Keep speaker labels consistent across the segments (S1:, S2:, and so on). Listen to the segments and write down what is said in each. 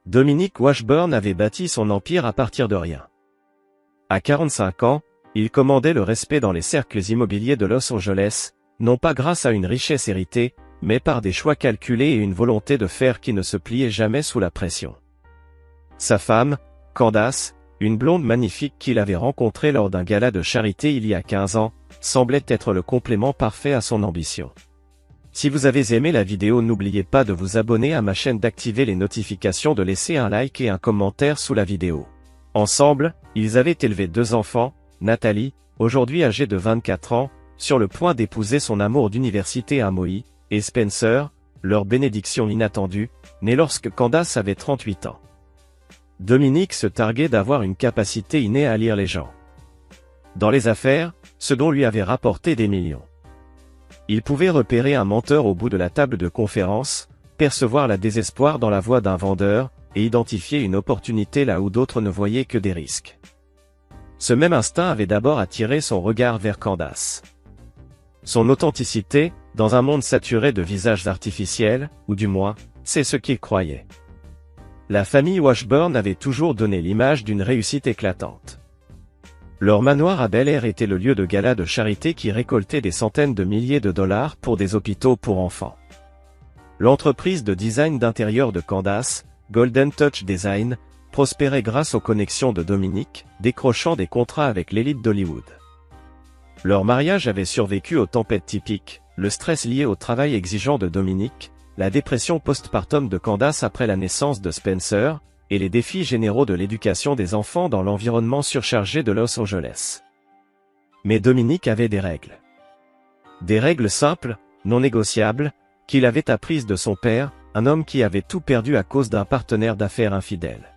S1: Dominic Washburn avait bâti son empire à partir de rien. À 45 ans, il commandait le respect dans les cercles immobiliers de Los Angeles, non pas grâce à une richesse héritée, mais par des choix calculés et une volonté de fer qui ne se pliait jamais sous la pression. Sa femme, Candace, une blonde magnifique qu'il avait rencontrée lors d'un gala de charité il y a 15 ans, semblait être le complément parfait à son ambition. Si vous avez aimé la vidéo, n'oubliez pas de vous abonner à ma chaîne, d'activer les notifications, de laisser un like et un commentaire sous la vidéo. Ensemble, ils avaient élevé 2 enfants, Nathalie, aujourd'hui âgée de 24 ans, sur le point d'épouser son amour d'université à Maui, et Spencer, leur bénédiction inattendue, née lorsque Candace avait 38 ans. Dominic se targuait d'avoir une capacité innée à lire les gens. Dans les affaires, ce dont lui avait rapporté des millions. Il pouvait repérer un menteur au bout de la table de conférence, percevoir la désespoir dans la voix d'un vendeur, et identifier une opportunité là où d'autres ne voyaient que des risques. Ce même instinct avait d'abord attiré son regard vers Candace. Son authenticité, dans un monde saturé de visages artificiels, ou du moins, c'est ce qu'il croyait. La famille Washburn avait toujours donné l'image d'une réussite éclatante. Leur manoir à Bel Air était le lieu de gala de charité qui récoltait des centaines de milliers de dollars pour des hôpitaux pour enfants. L'entreprise de design d'intérieur de Candace, Golden Touch Design, prospérait grâce aux connexions de Dominic, décrochant des contrats avec l'élite d'Hollywood. Leur mariage avait survécu aux tempêtes typiques, le stress lié au travail exigeant de Dominic, la dépression postpartum de Candace après la naissance de Spencer, et les défis généraux de l'éducation des enfants dans l'environnement surchargé de Los Angeles. Mais Dominic avait des règles. Des règles simples, non négociables, qu'il avait apprises de son père, un homme qui avait tout perdu à cause d'un partenaire d'affaires infidèle.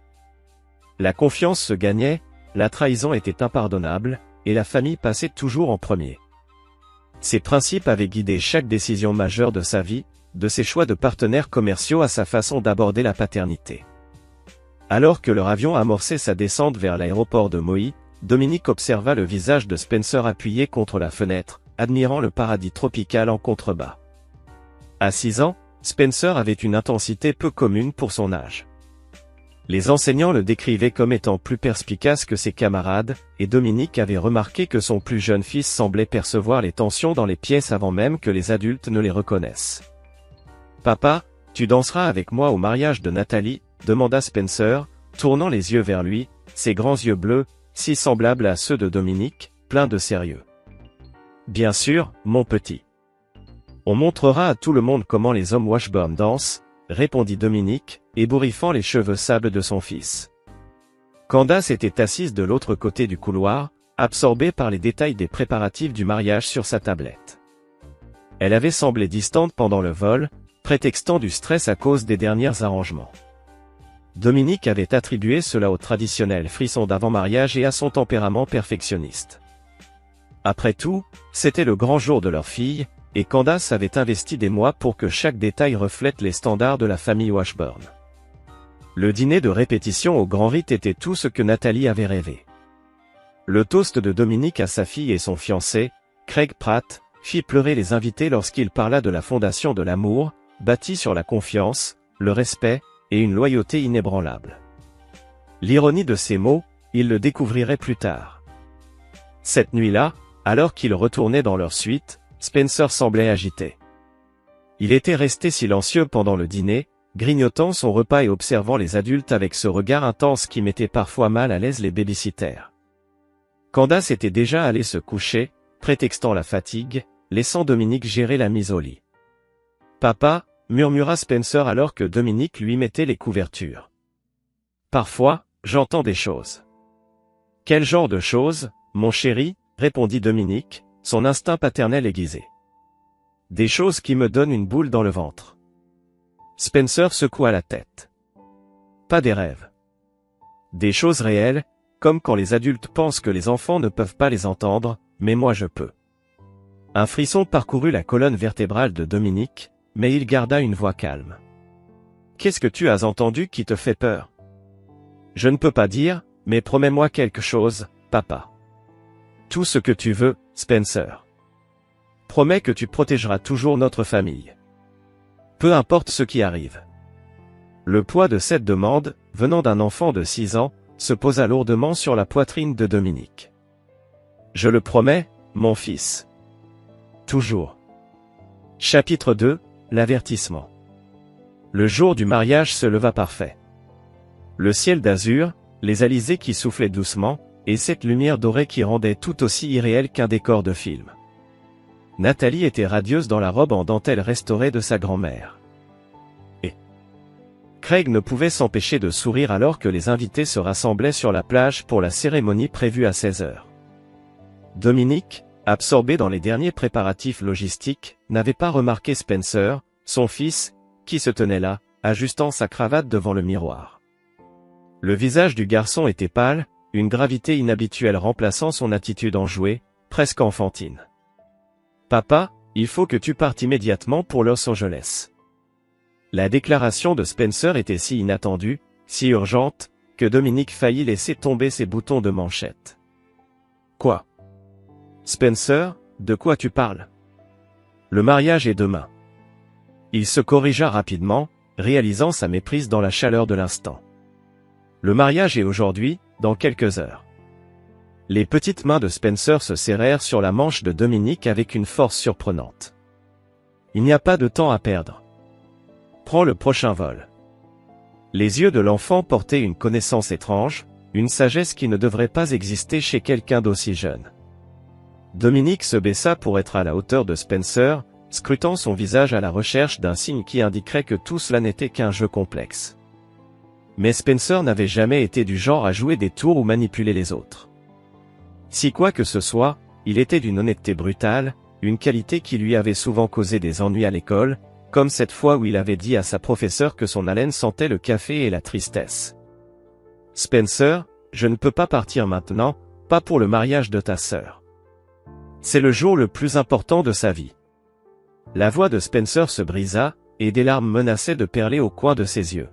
S1: La confiance se gagnait, la trahison était impardonnable, et la famille passait toujours en premier. Ces principes avaient guidé chaque décision majeure de sa vie, de ses choix de partenaires commerciaux à sa façon d'aborder la paternité. Alors que leur avion amorçait sa descente vers l'aéroport de Maui, Dominic observa le visage de Spencer appuyé contre la fenêtre, admirant le paradis tropical en contrebas. À 6 ans, Spencer avait une intensité peu commune pour son âge. Les enseignants le décrivaient comme étant plus perspicace que ses camarades, et Dominic avait remarqué que son plus jeune fils semblait percevoir les tensions dans les pièces avant même que les adultes ne les reconnaissent. « Papa, tu danseras avec moi au mariage de Nathalie ?» demanda Spencer, tournant les yeux vers lui, ses grands yeux bleus, si semblables à ceux de Dominic, pleins de sérieux. « Bien sûr, mon petit. On montrera à tout le monde comment les hommes Washburn dansent, » répondit Dominic, ébouriffant les cheveux sable de son fils. Candace était assise de l'autre côté du couloir, absorbée par les détails des préparatifs du mariage sur sa tablette. Elle avait semblé distante pendant le vol, prétextant du stress à cause des derniers arrangements. Dominic avait attribué cela au traditionnel frisson d'avant-mariage et à son tempérament perfectionniste. Après tout, c'était le grand jour de leur fille, et Candace avait investi des mois pour que chaque détail reflète les standards de la famille Washburn. Le dîner de répétition au grand rite était tout ce que Nathalie avait rêvé. Le toast de Dominic à sa fille et son fiancé, Craig Pratt, fit pleurer les invités lorsqu'il parla de la fondation de l'amour, bâtie sur la confiance, le respect, et une loyauté inébranlable. L'ironie de ces mots, il le découvrirait plus tard. Cette nuit-là, alors qu'ils retournaient dans leur suite, Spencer semblait agité. Il était resté silencieux pendant le dîner, grignotant son repas et observant les adultes avec ce regard intense qui mettait parfois mal à l'aise les babysitters. Candace était déjà allée se coucher, prétextant la fatigue, laissant Dominic gérer la mise au lit. « Papa » murmura Spencer alors que Dominic lui mettait les couvertures. « Parfois, j'entends des choses. »« Quel genre de choses, mon chéri ?» répondit Dominic, son instinct paternel aiguisé. « Des choses qui me donnent une boule dans le ventre. » Spencer secoua la tête. « Pas des rêves. Des choses réelles, comme quand les adultes pensent que les enfants ne peuvent pas les entendre, mais moi je peux. » Un frisson parcourut la colonne vertébrale de Dominic, mais il garda une voix calme. « Qu'est-ce que tu as entendu qui te fait peur ? » ?»« Je ne peux pas dire, mais promets-moi quelque chose, papa. » »« Tout ce que tu veux, Spencer. Promets que tu protégeras toujours notre famille. Peu importe ce qui arrive. » Le poids de cette demande, venant d'un enfant de 6 ans, se posa lourdement sur la poitrine de Dominique. « Je le promets, mon fils. » Toujours. Chapitre 2, l'avertissement. Le jour du mariage se leva parfait. Le ciel d'azur, les alizés qui soufflaient doucement, et cette lumière dorée qui rendait tout aussi irréel qu'un décor de film. Nathalie était radieuse dans la robe en dentelle restaurée de sa grand-mère. Et Craig ne pouvait s'empêcher de sourire alors que les invités se rassemblaient sur la plage pour la cérémonie prévue à 16 heures. Dominique, absorbé dans les derniers préparatifs logistiques, n'avait pas remarqué Spencer, son fils, qui se tenait là, ajustant sa cravate devant le miroir. Le visage du garçon était pâle, une gravité inhabituelle remplaçant son attitude enjouée, presque enfantine. « Papa, il faut que tu partes immédiatement pour Los Angeles. » La déclaration de Spencer était si inattendue, si urgente, que Dominique faillit laisser tomber ses boutons de manchette. « Quoi ? Spencer, de quoi tu parles ? Le mariage est demain. » Il se corrigea rapidement, réalisant sa méprise dans la chaleur de l'instant. Le mariage est aujourd'hui, dans quelques heures. Les petites mains de Spencer se serrèrent sur la manche de Dominique avec une force surprenante. Il n'y a pas de temps à perdre. Prends le prochain vol. Les yeux de l'enfant portaient une connaissance étrange, une sagesse qui ne devrait pas exister chez quelqu'un d'aussi jeune. Dominique se baissa pour être à la hauteur de Spencer, scrutant son visage à la recherche d'un signe qui indiquerait que tout cela n'était qu'un jeu complexe. Mais Spencer n'avait jamais été du genre à jouer des tours ou manipuler les autres. Si quoi que ce soit, il était d'une honnêteté brutale, une qualité qui lui avait souvent causé des ennuis à l'école, comme cette fois où il avait dit à sa professeure que son haleine sentait le café et la tristesse. « Spencer, je ne peux pas partir maintenant, pas pour le mariage de ta sœur. C'est le jour le plus important de sa vie. » La voix de Spencer se brisa, et des larmes menaçaient de perler au coin de ses yeux.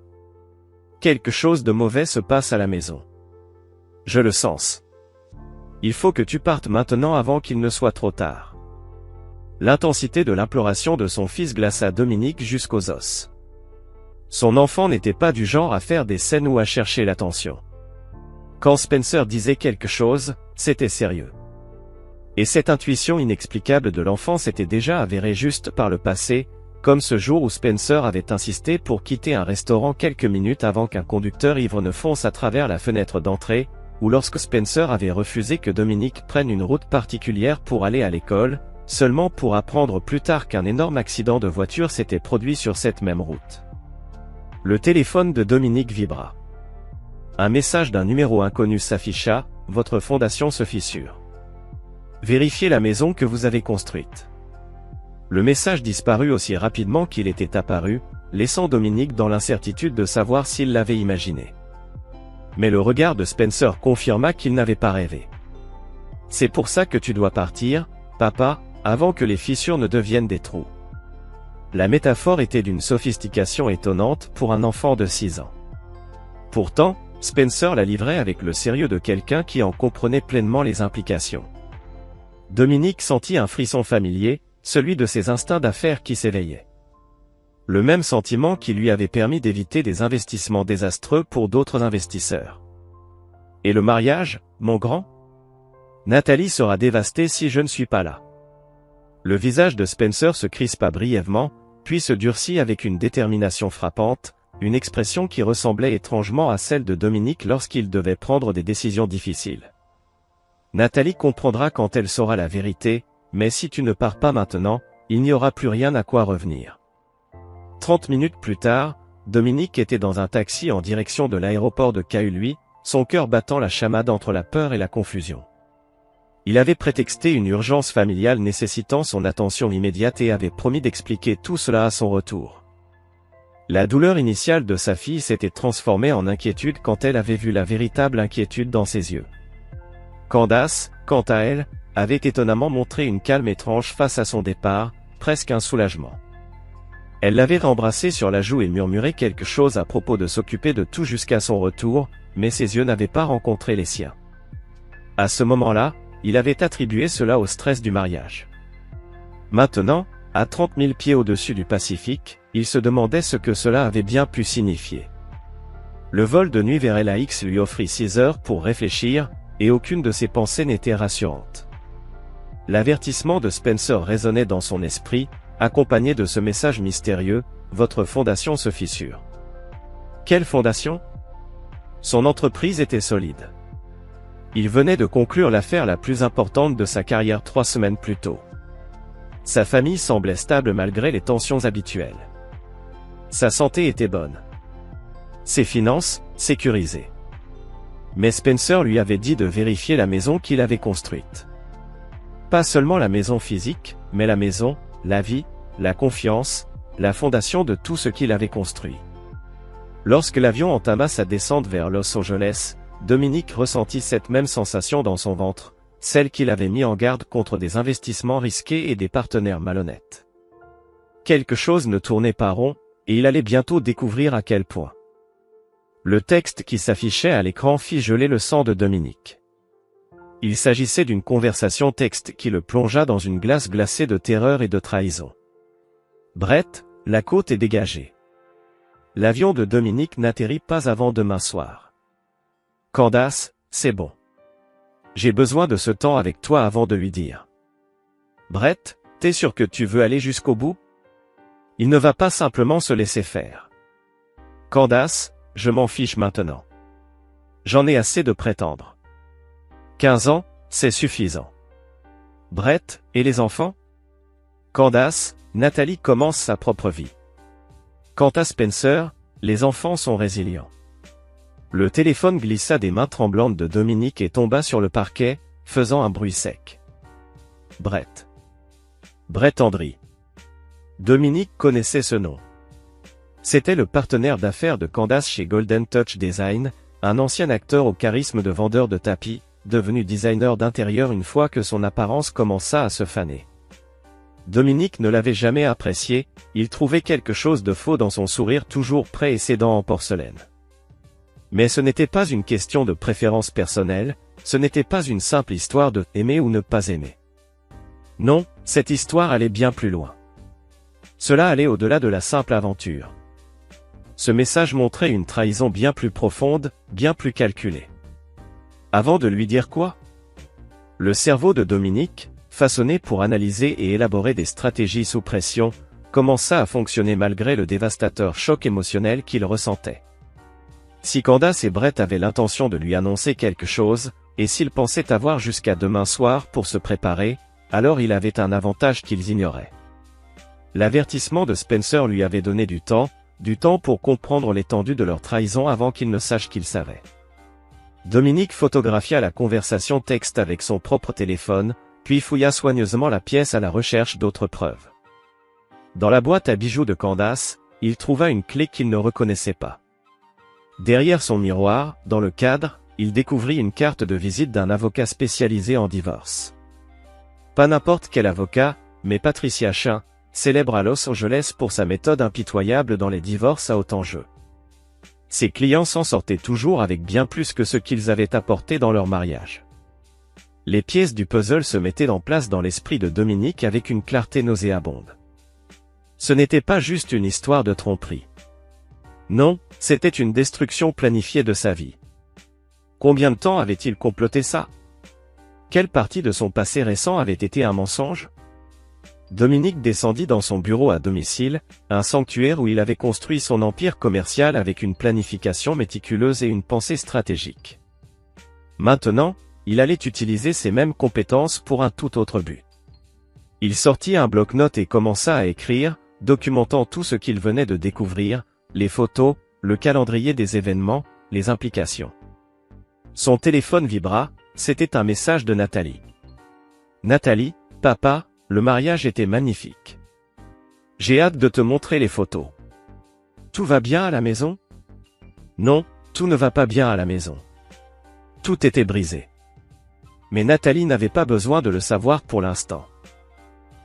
S1: Quelque chose de mauvais se passe à la maison. Je le sens. Il faut que tu partes maintenant avant qu'il ne soit trop tard. L'intensité de l'imploration de son fils glaça Dominique jusqu'aux os. Son enfant n'était pas du genre à faire des scènes ou à chercher l'attention. Quand Spencer disait quelque chose, c'était sérieux. Et cette intuition inexplicable de l'enfant s'était déjà avérée juste par le passé, comme ce jour où Spencer avait insisté pour quitter un restaurant quelques minutes avant qu'un conducteur ivre ne fonce à travers la fenêtre d'entrée, ou lorsque Spencer avait refusé que Dominique prenne une route particulière pour aller à l'école, seulement pour apprendre plus tard qu'un énorme accident de voiture s'était produit sur cette même route. Le téléphone de Dominique vibra. Un message d'un numéro inconnu s'afficha, « Votre fondation se fissure. Vérifiez la maison que vous avez construite. » Le message disparut aussi rapidement qu'il était apparu, laissant Dominique dans l'incertitude de savoir s'il l'avait imaginé. Mais le regard de Spencer confirma qu'il n'avait pas rêvé. « C'est pour ça que tu dois partir, papa, avant que les fissures ne deviennent des trous. » La métaphore était d'une sophistication étonnante pour un enfant de 6 ans. Pourtant, Spencer la livrait avec le sérieux de quelqu'un qui en comprenait pleinement les implications. Dominique sentit un frisson familier, celui de ses instincts d'affaires qui s'éveillaient. Le même sentiment qui lui avait permis d'éviter des investissements désastreux pour d'autres investisseurs. « Et le mariage, mon grand ? Nathalie sera dévastée si je ne suis pas là. » Le visage de Spencer se crispa brièvement, puis se durcit avec une détermination frappante, une expression qui ressemblait étrangement à celle de Dominique lorsqu'il devait prendre des décisions difficiles. « Nathalie comprendra quand elle saura la vérité, mais si tu ne pars pas maintenant, il n'y aura plus rien à quoi revenir. » 30 minutes plus tard, Dominique était dans un taxi en direction de l'aéroport de Kahului, son cœur battant la chamade entre la peur et la confusion. Il avait prétexté une urgence familiale nécessitant son attention immédiate et avait promis d'expliquer tout cela à son retour. La douleur initiale de sa fille s'était transformée en inquiétude quand elle avait vu la véritable inquiétude dans ses yeux. Candace, quant à elle, avait étonnamment montré une calme étrange face à son départ, presque un soulagement. Elle l'avait embrassé sur la joue et murmuré quelque chose à propos de s'occuper de tout jusqu'à son retour, mais ses yeux n'avaient pas rencontré les siens. À ce moment-là, il avait attribué cela au stress du mariage. Maintenant, À 30 000 pieds au-dessus du Pacifique, il se demandait ce que cela avait bien pu signifier. Le vol de nuit vers LAX lui offrit 6 heures pour réfléchir, et aucune de ses pensées n'était rassurante. L'avertissement de Spencer résonnait dans son esprit, accompagné de ce message mystérieux, « Votre fondation se fissure ». Quelle fondation? Son entreprise était solide. Il venait de conclure l'affaire la plus importante de sa carrière 3 semaines plus tôt. Sa famille semblait stable malgré les tensions habituelles. Sa santé était bonne. Ses finances, sécurisées. Mais Spencer lui avait dit de vérifier la maison qu'il avait construite. Pas seulement la maison physique, mais la maison, la vie, la confiance, la fondation de tout ce qu'il avait construit. Lorsque l'avion entama sa descente vers Los Angeles, Dominique ressentit cette même sensation dans son ventre, celle qu'il avait mis en garde contre des investissements risqués et des partenaires malhonnêtes. Quelque chose ne tournait pas rond, et il allait bientôt découvrir à quel point. Le texte qui s'affichait à l'écran fit geler le sang de Dominique. Il s'agissait d'une conversation texte qui le plongea dans une glace glacée de terreur et de trahison. Brett, la côte est dégagée. L'avion de Dominique n'atterrit pas avant demain soir. Candace, c'est bon. J'ai besoin de ce temps avec toi avant de lui dire. Brett, t'es sûr que tu veux aller jusqu'au bout? Il ne va pas simplement se laisser faire. Candace, je m'en fiche maintenant. J'en ai assez de prétendre. 15 ans, c'est suffisant. Brett, et les enfants? Candace, Nathalie commence sa propre vie. Quant à Spencer, les enfants sont résilients. Le téléphone glissa des mains tremblantes de Dominique et tomba sur le parquet, faisant un bruit sec. Brett. Brett Andry. Dominique connaissait ce nom. C'était le partenaire d'affaires de Candace chez Golden Touch Design, un ancien acteur au charisme de vendeur de tapis, devenu designer d'intérieur une fois que son apparence commença à se faner. Dominique ne l'avait jamais apprécié, il trouvait quelque chose de faux dans son sourire toujours prêt et ses dents en porcelaine. Mais ce n'était pas une question de préférence personnelle, ce n'était pas une simple histoire de « aimer ou ne pas aimer ». Non, cette histoire allait bien plus loin. Cela allait au-delà de la simple aventure. Ce message montrait une trahison bien plus profonde, bien plus calculée. Avant de lui dire quoi? Le cerveau de Dominique, façonné pour analyser et élaborer des stratégies sous pression, commença à fonctionner malgré le dévastateur choc émotionnel qu'il ressentait. Si Candace et Brett avaient l'intention de lui annoncer quelque chose, et s'ils pensaient avoir jusqu'à demain soir pour se préparer, alors il avait un avantage qu'ils ignoraient. L'avertissement de Spencer lui avait donné du temps pour comprendre l'étendue de leur trahison avant qu'il ne sache qu'ils savaient. Dominique photographia la conversation texte avec son propre téléphone, puis fouilla soigneusement la pièce à la recherche d'autres preuves. Dans la boîte à bijoux de Candace, il trouva une clé qu'il ne reconnaissait pas. Derrière son miroir, dans le cadre, il découvrit une carte de visite d'un avocat spécialisé en divorce. Pas n'importe quel avocat, mais Patricia Chin, célèbre à Los Angeles pour sa méthode impitoyable dans les divorces à haut enjeu. Ses clients s'en sortaient toujours avec bien plus que ce qu'ils avaient apporté dans leur mariage. Les pièces du puzzle se mettaient en place dans l'esprit de Dominique avec une clarté nauséabonde. Ce n'était pas juste une histoire de tromperie. Non, c'était une destruction planifiée de sa vie. Combien de temps avait-il comploté ça? Quelle partie de son passé récent avait été un mensonge? Dominique descendit dans son bureau à domicile, un sanctuaire où il avait construit son empire commercial avec une planification méticuleuse et une pensée stratégique. Maintenant, il allait utiliser ces mêmes compétences pour un tout autre but. Il sortit un bloc-notes et commença à écrire, documentant tout ce qu'il venait de découvrir, les photos, le calendrier des événements, les implications. Son téléphone vibra, c'était un message de Nathalie. Nathalie, papa, le mariage était magnifique. J'ai hâte de te montrer les photos. Tout va bien à la maison? Non, tout ne va pas bien à la maison. Tout était brisé. Mais Nathalie n'avait pas besoin de le savoir pour l'instant.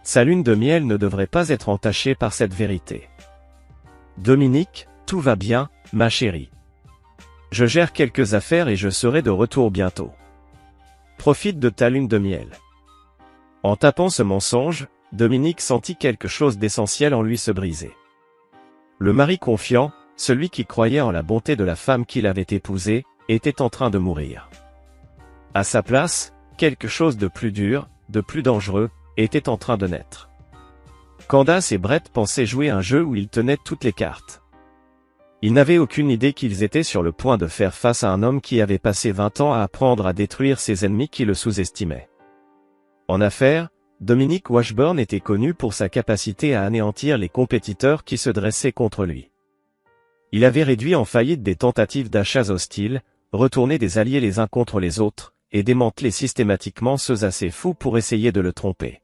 S1: Sa lune de miel ne devrait pas être entachée par cette vérité. Dominique, tout va bien, ma chérie. Je gère quelques affaires et je serai de retour bientôt. Profite de ta lune de miel. En tapant ce mensonge, Dominique sentit quelque chose d'essentiel en lui se briser. Le mari confiant, celui qui croyait en la bonté de la femme qu'il avait épousée, était en train de mourir. À sa place, quelque chose de plus dur, de plus dangereux, était en train de naître. Candace et Brett pensaient jouer un jeu où ils tenaient toutes les cartes. Ils n'avaient aucune idée qu'ils étaient sur le point de faire face à un homme qui avait passé 20 ans à apprendre à détruire ses ennemis qui le sous-estimaient. En affaires, Dominique Washburn était connu pour sa capacité à anéantir les compétiteurs qui se dressaient contre lui. Il avait réduit en faillite des tentatives d'achats hostiles, retourné des alliés les uns contre les autres, et démantelé systématiquement ceux assez fous pour essayer de le tromper.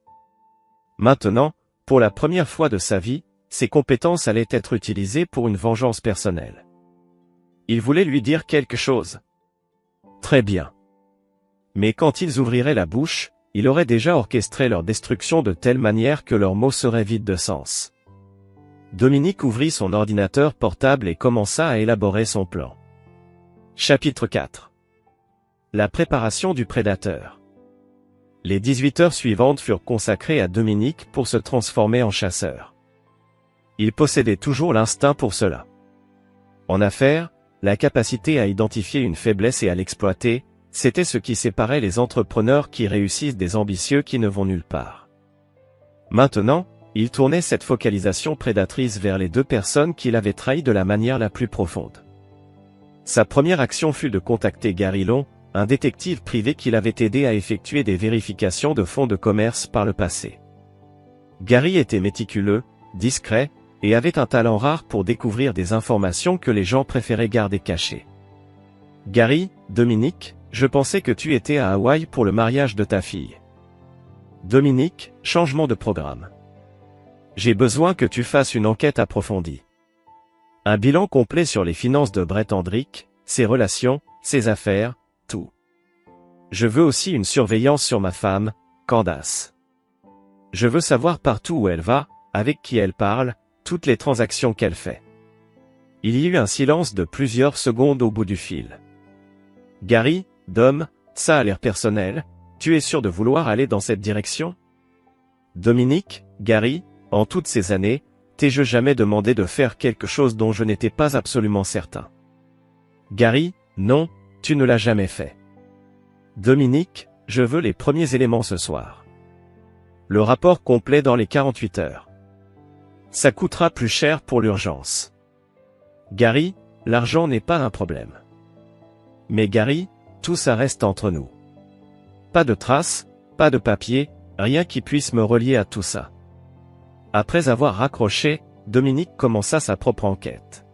S1: Maintenant, pour la première fois de sa vie, ses compétences allaient être utilisées pour une vengeance personnelle. Il voulait lui dire quelque chose. Très bien. Mais quand ils ouvriraient la bouche, il aurait déjà orchestré leur destruction de telle manière que leurs mots seraient vides de sens. Dominique ouvrit son ordinateur portable et commença à élaborer son plan. Chapitre 4. La préparation du prédateur. Les 18 heures suivantes furent consacrées à Dominique pour se transformer en chasseur. Il possédait toujours l'instinct pour cela. En affaires, la capacité à identifier une faiblesse et à l'exploiter, c'était ce qui séparait les entrepreneurs qui réussissent des ambitieux qui ne vont nulle part. Maintenant, il tournait cette focalisation prédatrice vers les deux personnes qu'il avait trahies de la manière la plus profonde. Sa première action fut de contacter Gary Long, un détective privé qui l'avait aidé à effectuer des vérifications de fonds de commerce par le passé. Gary était méticuleux, discret, et avait un talent rare pour découvrir des informations que les gens préféraient garder cachées. Gary, Dominique, je pensais que tu étais à Hawaï pour le mariage de ta fille. Dominique, changement de programme. J'ai besoin que tu fasses une enquête approfondie. Un bilan complet sur les finances de Brett Hendrick, ses relations, ses affaires, tout. Je veux aussi une surveillance sur ma femme, Candace. Je veux savoir partout où elle va, avec qui elle parle, toutes les transactions qu'elle fait. Il y eut un silence de plusieurs secondes au bout du fil. Gary, Dom, ça a l'air personnel, tu es sûr de vouloir aller dans cette direction? Dominique, Gary, en toutes ces années, t'ai-je jamais demandé de faire quelque chose dont je n'étais pas absolument certain? Gary, non, tu ne l'as jamais fait. Dominique, je veux les premiers éléments ce soir. Le rapport complet dans les 48 heures. Ça coûtera plus cher pour l'urgence. Gary, l'argent n'est pas un problème. Mais Gary, tout ça reste entre nous. Pas de traces, pas de papier, rien qui puisse me relier à tout ça. Après avoir raccroché, Dominique commença sa propre enquête.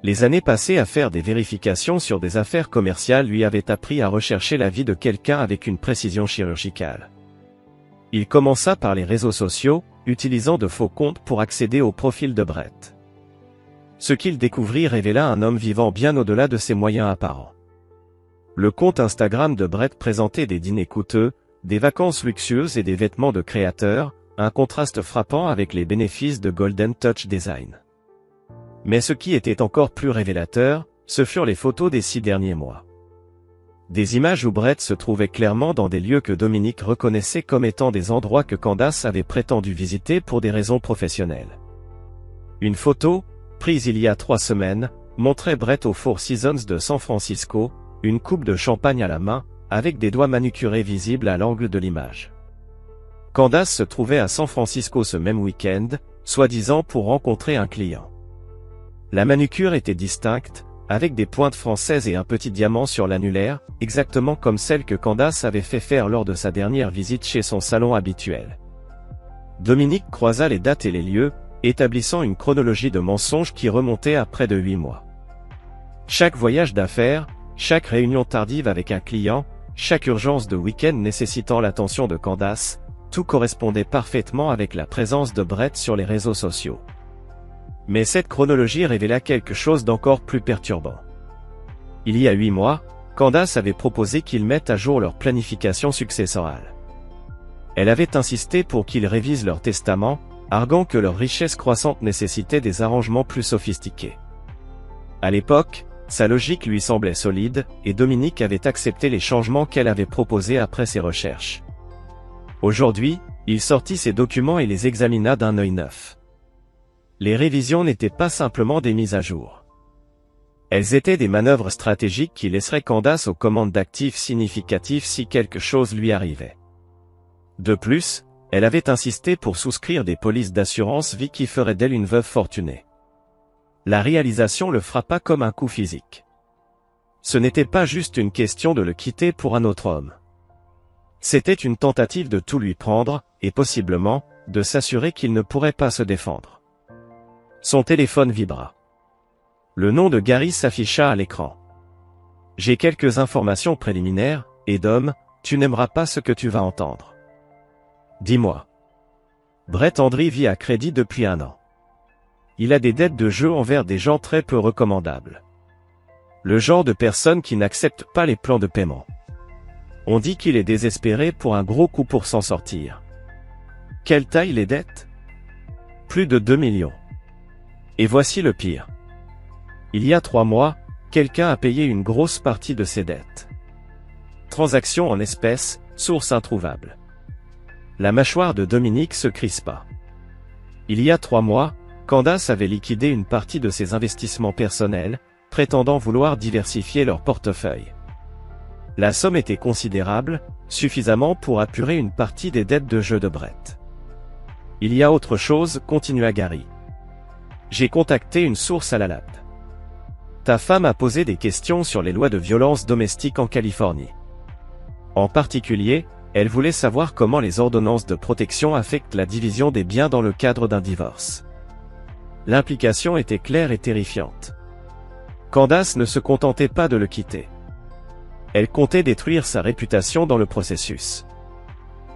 S1: Les années passées à faire des vérifications sur des affaires commerciales lui avaient appris à rechercher la vie de quelqu'un avec une précision chirurgicale. Il commença par les réseaux sociaux, utilisant de faux comptes pour accéder au profil de Brett. Ce qu'il découvrit révéla un homme vivant bien au-delà de ses moyens apparents. Le compte Instagram de Brett présentait des dîners coûteux, des vacances luxueuses et des vêtements de créateurs, un contraste frappant avec les bénéfices de Golden Touch Design. Mais ce qui était encore plus révélateur, ce furent les photos des 6 derniers mois. Des images où Brett se trouvait clairement dans des lieux que Dominique reconnaissait comme étant des endroits que Candace avait prétendu visiter pour des raisons professionnelles. Une photo, prise il y a 3 semaines, montrait Brett au Four Seasons de San Francisco, une coupe de champagne à la main, avec des doigts manucurés visibles à l'angle de l'image. Candace se trouvait à San Francisco ce même week-end, soi-disant pour rencontrer un client. La manucure était distincte, avec des pointes françaises et un petit diamant sur l'annulaire, exactement comme celle que Candace avait fait faire lors de sa dernière visite chez son salon habituel. Dominique croisa les dates et les lieux, établissant une chronologie de mensonges qui remontait à près de 8 mois. Chaque voyage d'affaires, chaque réunion tardive avec un client, chaque urgence de week-end nécessitant l'attention de Candace, tout correspondait parfaitement avec la présence de Brett sur les réseaux sociaux. Mais cette chronologie révéla quelque chose d'encore plus perturbant. Il y a 8 mois, Candace avait proposé qu'ils mettent à jour leur planification successorale. Elle avait insisté pour qu'ils révisent leur testament, arguant que leur richesse croissante nécessitait des arrangements plus sophistiqués. À l'époque, sa logique lui semblait solide, et Dominique avait accepté les changements qu'elle avait proposés après ses recherches. Aujourd'hui, Il sortit ses documents et les examina d'un œil neuf. Les révisions n'étaient pas simplement des mises à jour. Elles étaient des manœuvres stratégiques qui laisseraient Candace aux commandes d'actifs significatifs si quelque chose lui arrivait. De plus, elle avait insisté pour souscrire des polices d'assurance vie qui feraient d'elle une veuve fortunée. La réalisation le frappa comme un coup physique. Ce n'était pas juste une question de le quitter pour un autre homme. C'était une tentative de tout lui prendre, et possiblement, de s'assurer qu'il ne pourrait pas se défendre. Son téléphone vibra. Le nom de Gary s'afficha à l'écran. « J'ai quelques informations préliminaires, et Dom, tu n'aimeras pas ce que tu vas entendre. Dis-moi. Brett Andry vit à crédit depuis 1 an. Il a des dettes de jeu envers des gens très peu recommandables. Le genre de personne qui n'accepte pas les plans de paiement. On dit qu'il est désespéré pour un gros coup pour s'en sortir. Quelle taille les dettes? Plus de 2 millions. Et voici le pire. Il y a 3 mois, quelqu'un a payé une grosse partie de ses dettes. Transaction en espèces, source introuvable. La mâchoire de Dominique se crispa. Il y a 3 mois, Candace avait liquidé une partie de ses investissements personnels, prétendant vouloir diversifier leur portefeuille. La somme était considérable, suffisamment pour apurer une partie des dettes de jeu de Brett. Il y a autre chose, continua Gary. J'ai contacté une source à la LAP. Ta femme a posé des questions sur les lois de violence domestique en Californie. En particulier, elle voulait savoir comment les ordonnances de protection affectent la division des biens dans le cadre d'un divorce. L'implication était claire et terrifiante. Candace ne se contentait pas de le quitter. Elle comptait détruire sa réputation dans le processus.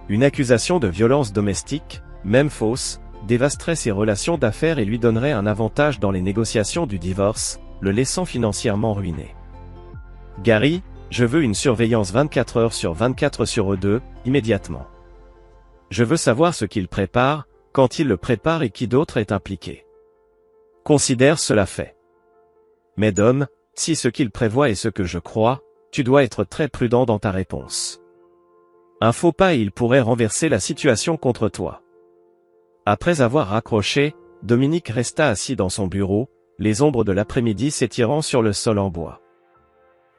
S1: Une accusation de violence domestique, même fausse, dévasterait ses relations d'affaires et lui donnerait un avantage dans les négociations du divorce, le laissant financièrement ruiné. Gary, je veux une surveillance 24 heures sur 24 sur eux deux, immédiatement. Je veux savoir ce qu'il prépare, quand il le prépare et qui d'autre est impliqué. Considère cela fait. Mais Dom, si ce qu'il prévoit est ce que je crois, tu dois être très prudent dans ta réponse. Un faux pas et il pourrait renverser la situation contre toi. Après avoir raccroché, Dominique resta assis dans son bureau, les ombres de l'après-midi s'étirant sur le sol en bois.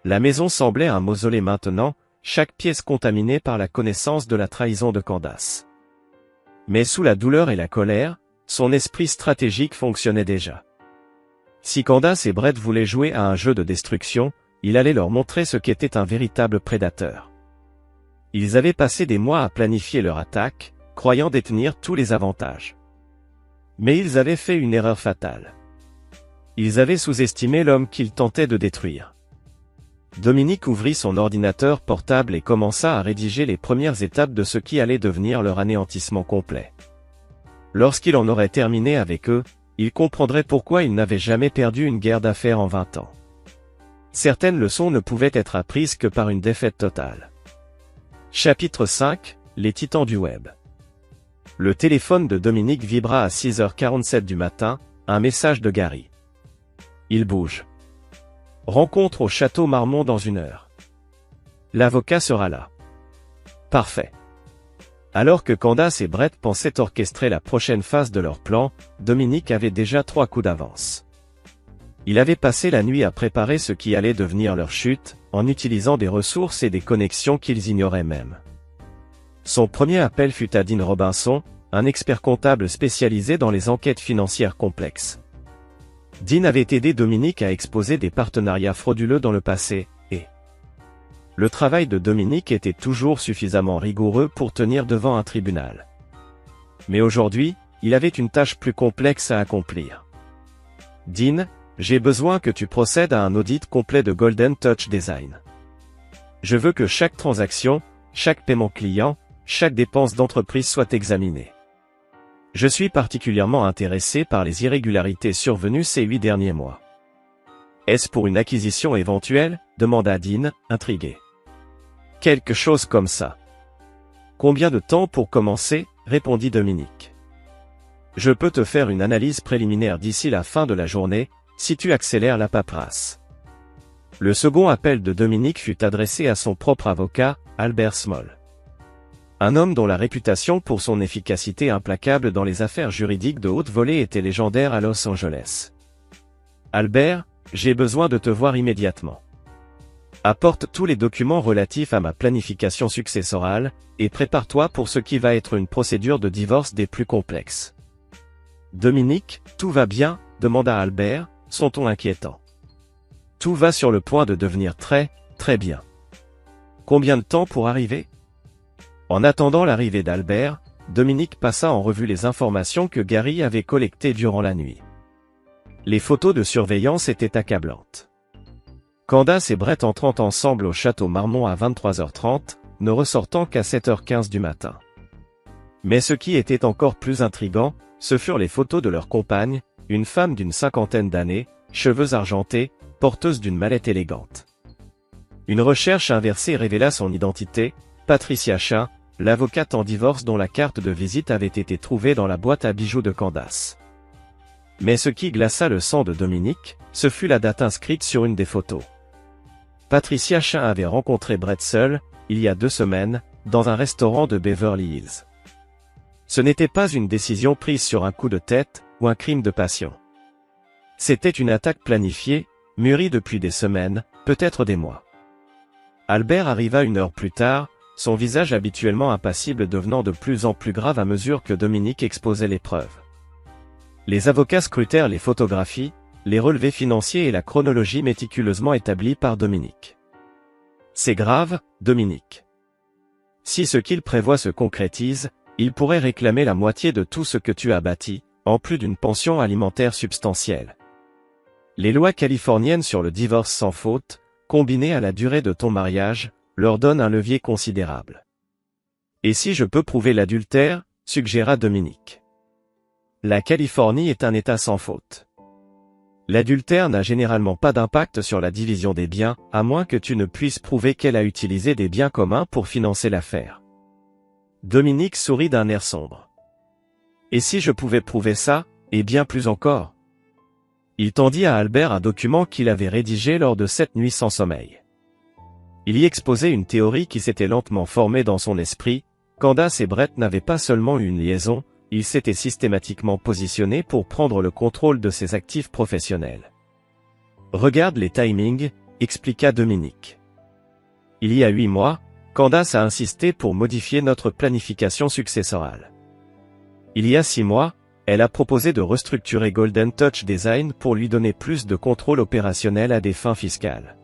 S1: La maison semblait un mausolée maintenant, chaque pièce contaminée par la connaissance de la trahison de Candace. Mais sous la douleur et la colère, son esprit stratégique fonctionnait déjà. Si Candace et Brett voulaient jouer à un jeu de destruction, il allait leur montrer ce qu'était un véritable prédateur. Ils avaient passé des mois à planifier leur attaque, croyant détenir tous les avantages. Mais ils avaient fait une erreur fatale. Ils avaient sous-estimé l'homme qu'ils tentaient de détruire. Dominique ouvrit son ordinateur portable et commença à rédiger les premières étapes de ce qui allait devenir leur anéantissement complet. Lorsqu'il en aurait terminé avec eux, il comprendrait pourquoi il n'avait jamais perdu une guerre d'affaires en 20 ans. Certaines leçons ne pouvaient être apprises que par une défaite totale. Chapitre 5, les titans du web. Le téléphone de Dominique vibra à 6h47 du matin, un message de Gary. Il bouge. Rencontre au château Marmont dans 1 heure. L'avocat sera là. Parfait. Alors que Candace et Brett pensaient orchestrer la prochaine phase de leur plan, Dominique avait déjà 3 coups d'avance. Il avait passé la nuit à préparer ce qui allait devenir leur chute, en utilisant des ressources et des connexions qu'ils ignoraient même. Son premier appel fut à Dean Robinson, un expert comptable spécialisé dans les enquêtes financières complexes. Dean avait aidé Dominique à exposer des partenariats frauduleux dans le passé, et le travail de Dominique était toujours suffisamment rigoureux pour tenir devant un tribunal. Mais aujourd'hui, il avait une tâche plus complexe à accomplir. Dean, j'ai besoin que tu procèdes à un audit complet de Golden Touch Design. Je veux que chaque transaction, chaque paiement client, chaque dépense d'entreprise soit examinée. Je suis particulièrement intéressé par les irrégularités survenues ces 8 derniers mois. Est-ce pour une acquisition éventuelle? Demanda Dean, intrigué. Quelque chose comme ça. Combien de temps pour commencer? Répondit Dominique. Je peux te faire une analyse préliminaire d'ici la fin de la journée, si tu accélères la paperasse. Le second appel de Dominique fut adressé à son propre avocat, Albert Small. Un homme dont la réputation pour son efficacité implacable dans les affaires juridiques de haute volée était légendaire à Los Angeles. Albert, j'ai besoin de te voir immédiatement. Apporte tous les documents relatifs à ma planification successorale, et prépare-toi pour ce qui va être une procédure de divorce des plus complexes. Dominique, tout va bien, demanda Albert, son ton inquiétant. Tout va sur le point de devenir très bien. Combien de temps pour arriver? En attendant l'arrivée d'Albert, Dominique passa en revue les informations que Gary avait collectées durant la nuit. Les photos de surveillance étaient accablantes. Candace et Brett entrant ensemble au château Marmont à 23h30, ne ressortant qu'à 7h15 du matin. Mais ce qui était encore plus intrigant, ce furent les photos de leur compagne, une femme d'une cinquantaine d'années, cheveux argentés, porteuse d'une mallette élégante. Une recherche inversée révéla son identité, Patricia Chin, l'avocate en divorce dont la carte de visite avait été trouvée dans la boîte à bijoux de Candace. Mais ce qui glaça le sang de Dominique, ce fut la date inscrite sur une des photos. Patricia Chin avait rencontré Brett seul, il y a 2 semaines, dans un restaurant de Beverly Hills. Ce n'était pas une décision prise sur un coup de tête, ou un crime de passion. C'était une attaque planifiée, mûrie depuis des semaines, peut-être des mois. Albert arriva 1 heure plus tard, son visage habituellement impassible devenant de plus en plus grave à mesure que Dominique exposait les preuves. Les avocats scrutèrent les photographies, les relevés financiers et la chronologie méticuleusement établie par Dominique. C'est grave, Dominique. Si ce qu'il prévoit se concrétise, il pourrait réclamer la moitié de tout ce que tu as bâti, en plus d'une pension alimentaire substantielle. Les lois californiennes sur le divorce sans faute, combinées à la durée de ton mariage, leur donnent un levier considérable. Et si je peux prouver l'adultère, suggéra Dominique. La Californie est un État sans faute. L'adultère n'a généralement pas d'impact sur la division des biens, à moins que tu ne puisses prouver qu'elle a utilisé des biens communs pour financer l'affaire. Dominique sourit d'un air sombre. Et si je pouvais prouver ça, et bien plus encore? Il tendit à Albert un document qu'il avait rédigé lors de cette nuit sans sommeil. Il y exposait une théorie qui s'était lentement formée dans son esprit. Candace et Brett n'avaient pas seulement eu une liaison, ils s'étaient systématiquement positionnés pour prendre le contrôle de ses actifs professionnels. Regarde les timings, expliqua Dominique. Il y a 8 mois, Candace a insisté pour modifier notre planification successorale. Il y a 6 mois, elle a proposé de restructurer Golden Touch Design pour lui donner plus de contrôle opérationnel à des fins fiscales.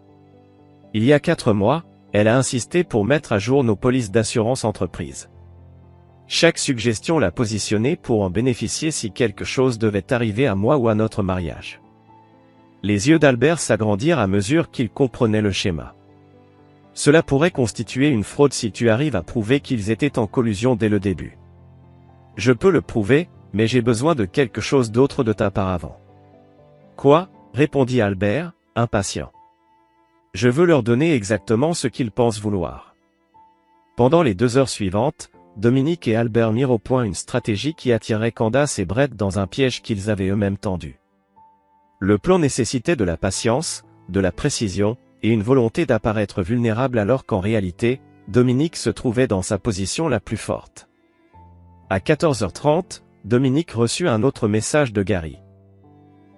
S1: Il y a 4 mois, elle a insisté pour mettre à jour nos polices d'assurance entreprise. Chaque suggestion l'a positionnée pour en bénéficier si quelque chose devait arriver à moi ou à notre mariage. Les yeux d'Albert s'agrandirent à mesure qu'il comprenait le schéma. Cela pourrait constituer une fraude si tu arrives à prouver qu'ils étaient en collusion dès le début. Je peux le prouver, mais j'ai besoin de quelque chose d'autre de ta part avant. Quoi? Répondit Albert, impatient. Je veux leur donner exactement ce qu'ils pensent vouloir. Pendant les 2 heures suivantes, Dominique et Albert mirent au point une stratégie qui attirait Candace et Brett dans un piège qu'ils avaient eux-mêmes tendu. Le plan nécessitait de la patience, de la précision, et une volonté d'apparaître vulnérable alors qu'en réalité, Dominique se trouvait dans sa position la plus forte. À 14h30, Dominique reçut un autre message de Gary.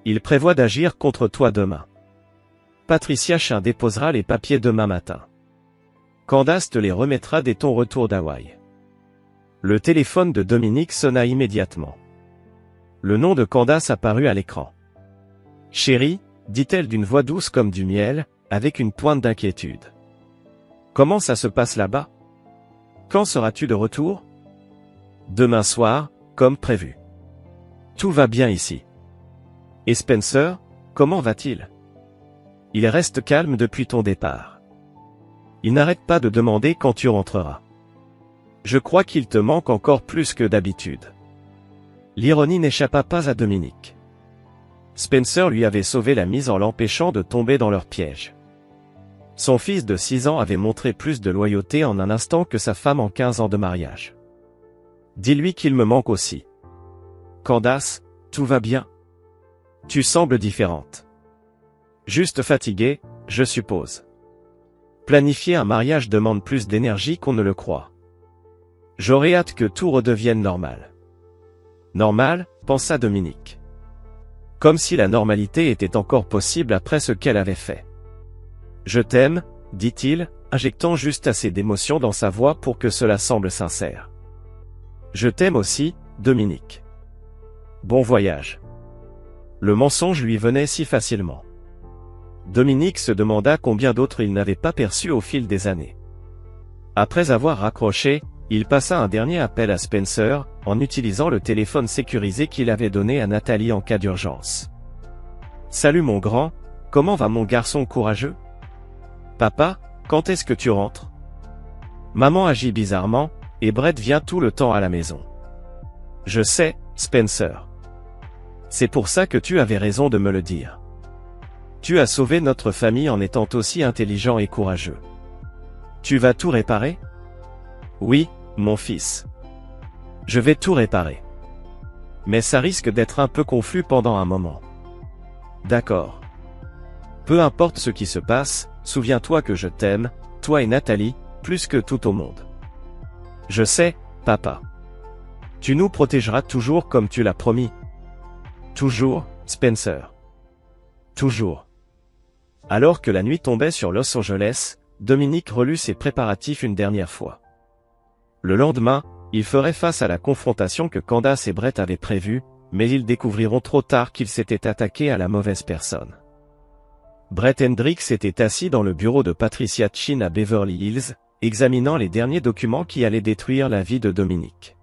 S1: Il prévoit d'agir contre toi demain. Patricia Chin déposera les papiers demain matin. Candace te les remettra dès ton retour d'Hawaï. Le téléphone de Dominique sonna immédiatement. Le nom de Candace apparut à l'écran. « Chérie », dit-elle d'une voix douce comme du miel, avec une pointe d'inquiétude. « Comment ça se passe là-bas? Quand seras-tu de retour? » Demain soir, comme prévu. Tout va bien ici. Et Spencer, comment va-t-il? Il reste calme depuis ton départ. Il n'arrête pas de demander quand tu rentreras. Je crois qu'il te manque encore plus que d'habitude. L'ironie n'échappa pas à Dominique. Spencer lui avait sauvé la mise en l'empêchant de tomber dans leur piège. Son fils de 6 ans avait montré plus de loyauté en un instant que sa femme en 15 ans de mariage. Dis-lui qu'il me manque aussi. Candace, tout va bien? Tu sembles différente. Juste fatiguée, je suppose. Planifier un mariage demande plus d'énergie qu'on ne le croit. J'aurais hâte que tout redevienne normal. Normal, pensa Dominique. Comme si la normalité était encore possible après ce qu'elle avait fait. Je t'aime, dit-il, injectant juste assez d'émotion dans sa voix pour que cela semble sincère. Je t'aime aussi, Dominique. Bon voyage. Le mensonge lui venait si facilement. Dominique se demanda combien d'autres il n'avait pas perçus au fil des années. Après avoir raccroché, il passa un dernier appel à Spencer, en utilisant le téléphone sécurisé qu'il avait donné à Nathalie en cas d'urgence. « Salut mon grand, comment va mon garçon courageux ? Papa, quand est-ce que tu rentres ? Maman agit bizarrement, et Brett vient tout le temps à la maison. Je sais, Spencer. C'est pour ça que tu avais raison de me le dire. Tu as sauvé notre famille en étant aussi intelligent et courageux. Tu vas tout réparer ? Oui, mon fils. Je vais tout réparer. Mais ça risque d'être un peu confus pendant un moment. D'accord. Peu importe ce qui se passe, souviens-toi que je t'aime, toi et Nathalie, plus que tout au monde. Je sais, papa. Tu nous protégeras toujours comme tu l'as promis. Toujours, Spencer. Toujours. Alors que la nuit tombait sur Los Angeles, Dominique relut ses préparatifs une dernière fois. Le lendemain, ils feraient face à la confrontation que Candace et Brett avaient prévue, mais ils découvriront trop tard qu'ils s'étaient attaqués à la mauvaise personne. Brett Hendricks était assis dans le bureau de Patricia Chin à Beverly Hills, examinant les derniers documents qui allaient détruire la vie de Dominique.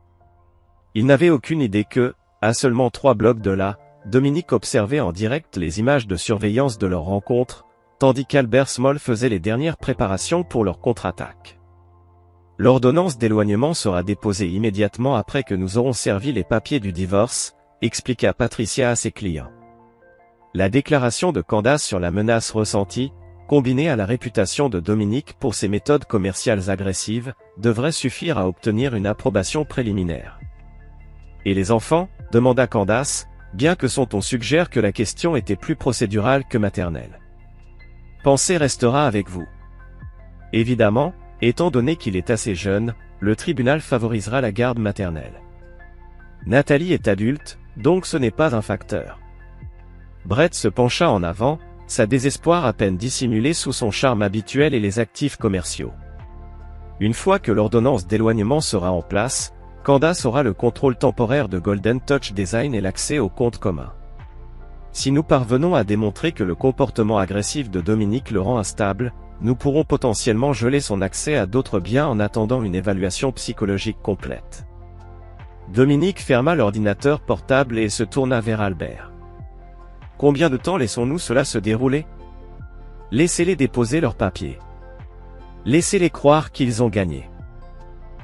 S1: Il n'avait aucune idée que, à seulement 3 blocs de là, Dominique observait en direct les images de surveillance de leur rencontre, tandis qu'Albert Small faisait les dernières préparations pour leur contre-attaque. L'ordonnance d'éloignement sera déposée immédiatement après que nous aurons servi les papiers du divorce, expliqua Patricia à ses clients. La déclaration de Candace sur la menace ressentie, combinée à la réputation de Dominique pour ses méthodes commerciales agressives, devrait suffire à obtenir une approbation préliminaire. Et les enfants ? Demanda Candace, bien que son ton suggère que la question était plus procédurale que maternelle. Pensée restera avec vous. Évidemment, étant donné qu'il est assez jeune, le tribunal favorisera la garde maternelle. Nathalie est adulte, donc ce n'est pas un facteur. Brett se pencha en avant, sa désespoir à peine dissimulé sous son charme habituel et les actifs commerciaux. Une fois que l'ordonnance d'éloignement sera en place, Candace aura le contrôle temporaire de Golden Touch Design et l'accès aux comptes communs. Si nous parvenons à démontrer que le comportement agressif de Dominique le rend instable, nous pourrons potentiellement geler son accès à d'autres biens en attendant une évaluation psychologique complète. Dominique ferma l'ordinateur portable et se tourna vers Albert. Combien de temps laissons-nous cela se dérouler ? Laissez-les déposer leurs papiers. Laissez-les croire qu'ils ont gagné.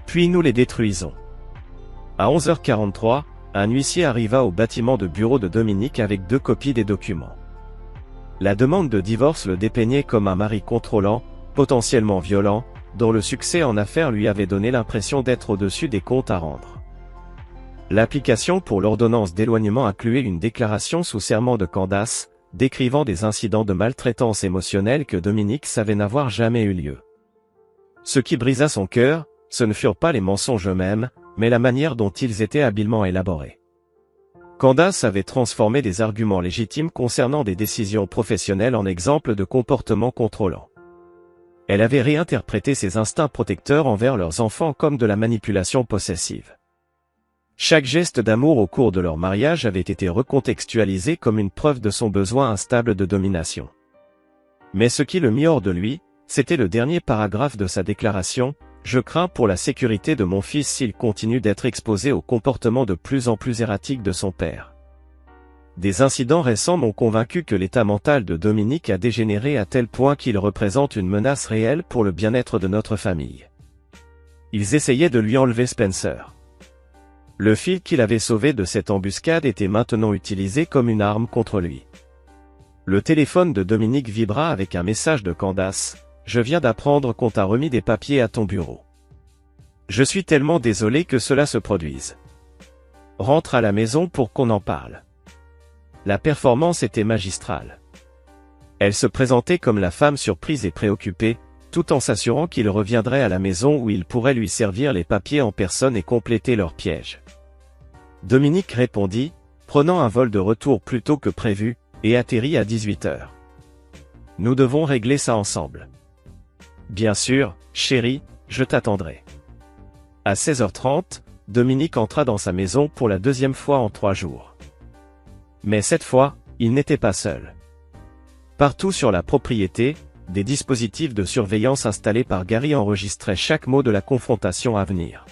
S1: Puis nous les détruisons. À 11h43, un huissier arriva au bâtiment de bureau de Dominique avec 2 copies des documents. La demande de divorce le dépeignait comme un mari contrôlant, potentiellement violent, dont le succès en affaires lui avait donné l'impression d'être au-dessus des comptes à rendre. L'application pour l'ordonnance d'éloignement incluait une déclaration sous serment de Candace, décrivant des incidents de maltraitance émotionnelle que Dominique savait n'avoir jamais eu lieu. Ce qui brisa son cœur, ce ne furent pas les mensonges eux-mêmes, mais la manière dont ils étaient habilement élaborés. Candace avait transformé des arguments légitimes concernant des décisions professionnelles en exemples de comportements contrôlants. Elle avait réinterprété ses instincts protecteurs envers leurs enfants comme de la manipulation possessive. Chaque geste d'amour au cours de leur mariage avait été recontextualisé comme une preuve de son besoin instable de domination. Mais ce qui le mit hors de lui, c'était le dernier paragraphe de sa déclaration: « Je crains pour la sécurité de mon fils s'il continue d'être exposé au comportement de plus en plus erratique de son père. » Des incidents récents m'ont convaincu que l'état mental de Dominique a dégénéré à tel point qu'il représente une menace réelle pour le bien-être de notre famille. Ils essayaient de lui enlever Spencer. Le fil qu'il avait sauvé de cette embuscade était maintenant utilisé comme une arme contre lui. Le téléphone de Dominique vibra avec un message de Candace: « Je viens d'apprendre qu'on t'a remis des papiers à ton bureau. Je suis tellement désolé que cela se produise. Rentre à la maison pour qu'on en parle. » La performance était magistrale. Elle se présentait comme la femme surprise et préoccupée, tout en s'assurant qu'il reviendrait à la maison où il pourrait lui servir les papiers en personne et compléter leur piège. Dominique répondit, prenant un vol de retour plus tôt que prévu, et atterrit à 18 h. Nous devons régler ça ensemble. Bien sûr, chérie, je t'attendrai. À 16 h 30, Dominique entra dans sa maison pour la deuxième fois en 3 jours. Mais cette fois, il n'était pas seul. Partout sur la propriété, des dispositifs de surveillance installés par Gary enregistraient chaque mot de la confrontation à venir.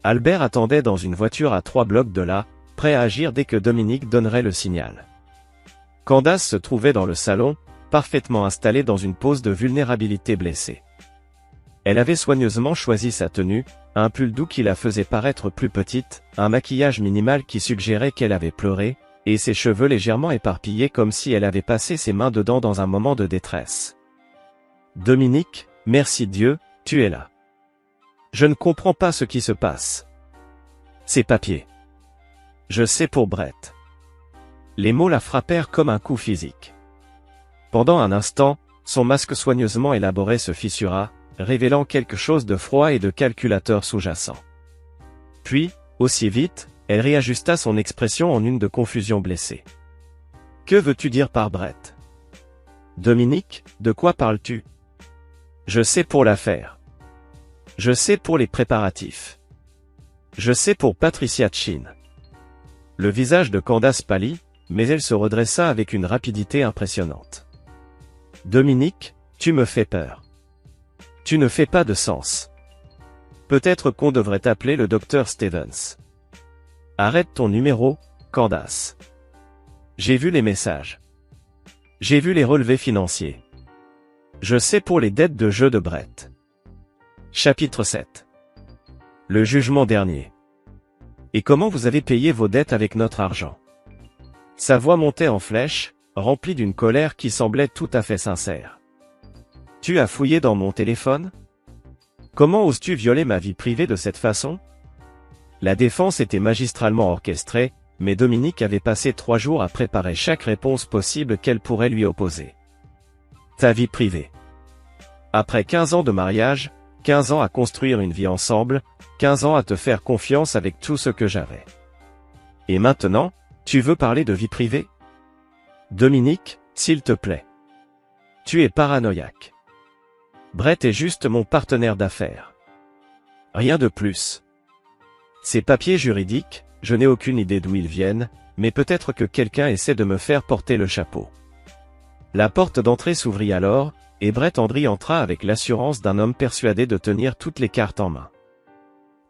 S1: Albert attendait dans une voiture à 3 blocs de là, prêt à agir dès que Dominique donnerait le signal. Candace se trouvait dans le salon, parfaitement installée dans une pose de vulnérabilité blessée. Elle avait soigneusement choisi sa tenue, un pull doux qui la faisait paraître plus petite, un maquillage minimal qui suggérait qu'elle avait pleuré, et ses cheveux légèrement éparpillés comme si elle avait passé ses mains dedans dans un moment de détresse. « Dominique, merci Dieu, tu es là. Je ne comprends pas ce qui se passe. Ces papiers. Je sais pour Brett. » Les mots la frappèrent comme un coup physique. Pendant un instant, son masque soigneusement élaboré se fissura, révélant quelque chose de froid et de calculateur sous-jacent. Puis, aussi vite, elle réajusta son expression en une de confusion blessée. « Que veux-tu dire par Brett ? » ?»« Dominique, de quoi parles-tu ? » ?»« Je sais pour l'affaire. Je sais pour les préparatifs. Je sais pour Patricia Chin. » Le visage de Candace pâlit, mais elle se redressa avec une rapidité impressionnante. « Dominique, tu me fais peur. Tu ne fais pas de sens. Peut-être qu'on devrait t'appeler le docteur Stevens. Arrête ton numéro, Candace. J'ai vu les messages. J'ai vu les relevés financiers. Je sais pour les dettes de jeu de Brett. » Chapitre 7. Le jugement dernier. « Et comment vous avez payé vos dettes avec notre argent ?» Sa voix montait en flèche, remplie d'une colère qui semblait tout à fait sincère. « Tu as fouillé dans mon téléphone ? Comment oses-tu violer ma vie privée de cette façon ? » La défense était magistralement orchestrée, mais Dominique avait passé 3 jours à préparer chaque réponse possible qu'elle pourrait lui opposer. Ta vie privée. Après 15 ans de mariage, 15 ans à construire une vie ensemble, 15 ans à te faire confiance avec tout ce que j'avais. Et maintenant, tu veux parler de vie privée ? Dominique, s'il te plaît. Tu es paranoïaque. Brett est juste mon partenaire d'affaires. Rien de plus. Ces papiers juridiques, je n'ai aucune idée d'où ils viennent, mais peut-être que quelqu'un essaie de me faire porter le chapeau. La porte d'entrée s'ouvrit alors, et Brett Andry entra avec l'assurance d'un homme persuadé de tenir toutes les cartes en main.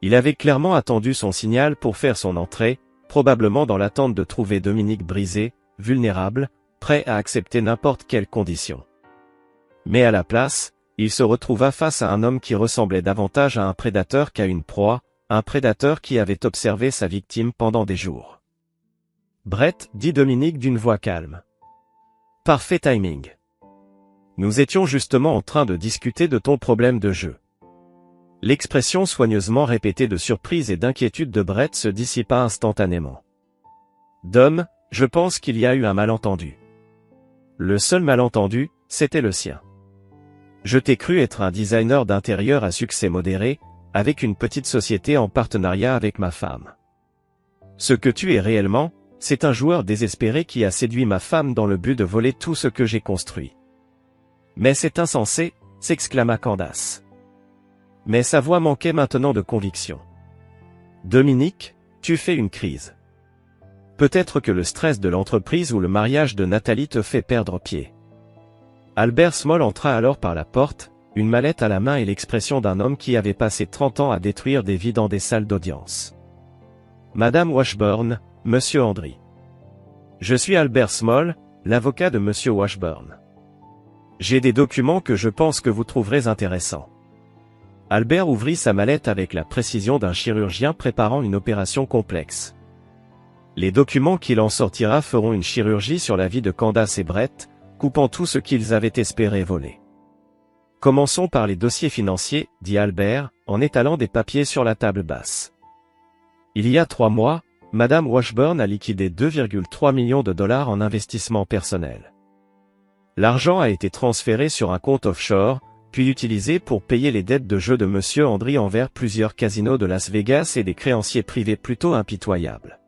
S1: Il avait clairement attendu son signal pour faire son entrée, probablement dans l'attente de trouver Dominique brisé, vulnérable, prêt à accepter n'importe quelle condition. Mais à la place, il se retrouva face à un homme qui ressemblait davantage à un prédateur qu'à une proie, un prédateur qui avait observé sa victime pendant des jours. « Brett, » dit Dominique d'une voix calme. « Parfait timing. Nous étions justement en train de discuter de ton problème de jeu. » L'expression soigneusement répétée de surprise et d'inquiétude de Brett se dissipa instantanément. « Dom, je pense qu'il y a eu un malentendu. » Le seul malentendu, c'était le sien. Je t'ai cru être un designer d'intérieur à succès modéré, avec une petite société en partenariat avec ma femme. Ce que tu es réellement, c'est un joueur désespéré qui a séduit ma femme dans le but de voler tout ce que j'ai construit. Mais c'est insensé, s'exclama Candace. Mais sa voix manquait maintenant de conviction. Dominique, tu fais une crise. Peut-être que le stress de l'entreprise ou le mariage de Nathalie te fait perdre pied. Albert Small entra alors par la porte, une mallette à la main et l'expression d'un homme qui avait passé 30 ans à détruire des vies dans des salles d'audience. Madame Washburn, Monsieur Andry. Je suis Albert Small, l'avocat de Monsieur Washburn. J'ai des documents que je pense que vous trouverez intéressants. Albert ouvrit sa mallette avec la précision d'un chirurgien préparant une opération complexe. Les documents qu'il en sortira feront une chirurgie sur la vie de Candace et Brett, coupant tout ce qu'ils avaient espéré voler. Commençons par les dossiers financiers, dit Albert, en étalant des papiers sur la table basse. Il y a 3 mois, Madame Washburn a liquidé 2,3 millions de dollars en investissement personnel. L'argent a été transféré sur un compte offshore, puis utilisés pour payer les dettes de jeu de Monsieur Andry envers plusieurs casinos de Las Vegas et des créanciers privés plutôt impitoyables.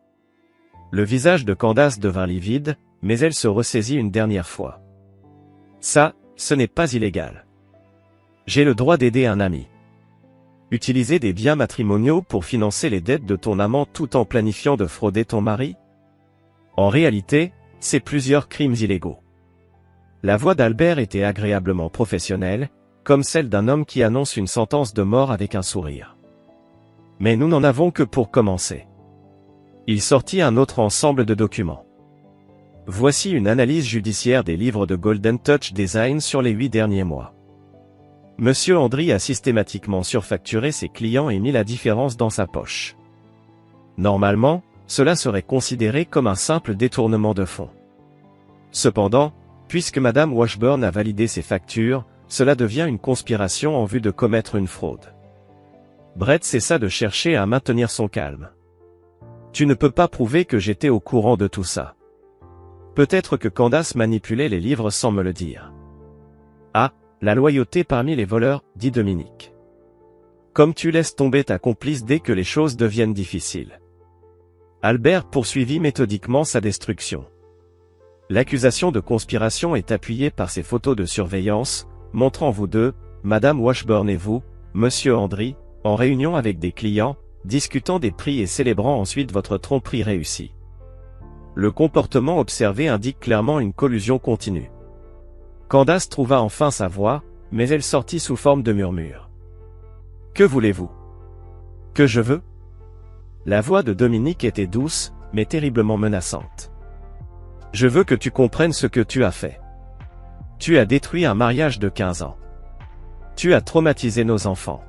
S1: Le visage de Candace devint livide, mais elle se ressaisit une dernière fois. Ça, ce n'est pas illégal. J'ai le droit d'aider un ami. Utiliser des biens matrimoniaux pour financer les dettes de ton amant tout en planifiant de frauder ton mari? En réalité, c'est plusieurs crimes illégaux. La voix d'Albert était agréablement professionnelle, comme celle d'un homme qui annonce une sentence de mort avec un sourire. Mais nous n'en avons que pour commencer. Il sortit un autre ensemble de documents. Voici une analyse judiciaire des livres de Golden Touch Design sur les 8 derniers mois. Monsieur Andry a systématiquement surfacturé ses clients et mis la différence dans sa poche. Normalement, cela serait considéré comme un simple détournement de fonds. Cependant, puisque Madame Washburn a validé ses factures, cela devient une conspiration en vue de commettre une fraude. Brett cessa de chercher à maintenir son calme. Tu ne peux pas prouver que j'étais au courant de tout ça. Peut-être que Candace manipulait les livres sans me le dire. Ah, la loyauté parmi les voleurs, dit Dominique. Comme tu laisses tomber ta complice dès que les choses deviennent difficiles. Albert poursuivit méthodiquement sa destruction. L'accusation de conspiration est appuyée par ces photos de surveillance, montrant vous deux, Madame Washburn et vous, Monsieur Andry, en réunion avec des clients, discutant des prix et célébrant ensuite votre tromperie réussie. Le comportement observé indique clairement une collusion continue. Candace trouva enfin sa voix, mais elle sortit sous forme de murmure. Que voulez-vous? Que je veux? La voix de Dominique était douce, mais terriblement menaçante. Je veux que tu comprennes ce que tu as fait. Tu as détruit un mariage de 15 ans. Tu as traumatisé nos enfants.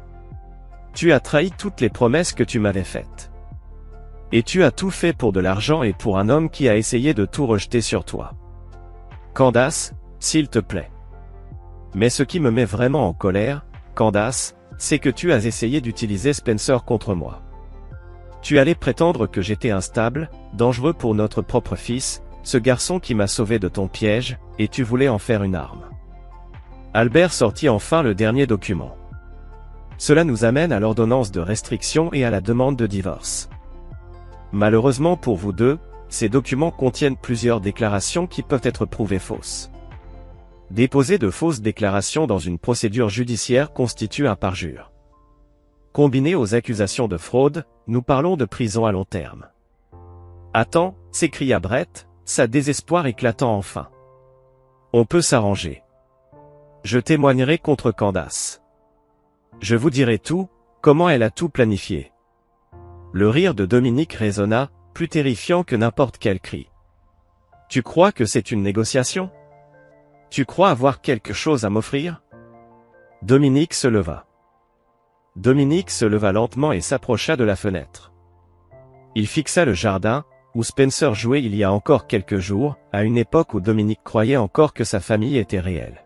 S1: Tu as trahi toutes les promesses que tu m'avais faites. Et tu as tout fait pour de l'argent et pour un homme qui a essayé de tout rejeter sur toi. Candace, s'il te plaît. Mais ce qui me met vraiment en colère, Candace, c'est que tu as essayé d'utiliser Spencer contre moi. Tu allais prétendre que j'étais instable, dangereux pour notre propre fils, ce garçon qui m'a sauvé de ton piège, et tu voulais en faire une arme. Albert sortit enfin le dernier document. Cela nous amène à l'ordonnance de restriction et à la demande de divorce. Malheureusement pour vous deux, ces documents contiennent plusieurs déclarations qui peuvent être prouvées fausses. Déposer de fausses déclarations dans une procédure judiciaire constitue un parjure. Combiné aux accusations de fraude, nous parlons de prison à long terme. Attends, s'écria Brett, sa désespoir éclatant enfin. On peut s'arranger. Je témoignerai contre Candace. Je vous dirai tout, comment elle a tout planifié. Le rire de Dominique résonna, plus terrifiant que n'importe quel cri. Tu crois que c'est une négociation? Tu crois avoir quelque chose à m'offrir? Dominique se leva. Dominique se leva lentement et s'approcha de la fenêtre. Il fixa le jardin, où Spencer jouait il y a encore quelques jours, à une époque où Dominique croyait encore que sa famille était réelle.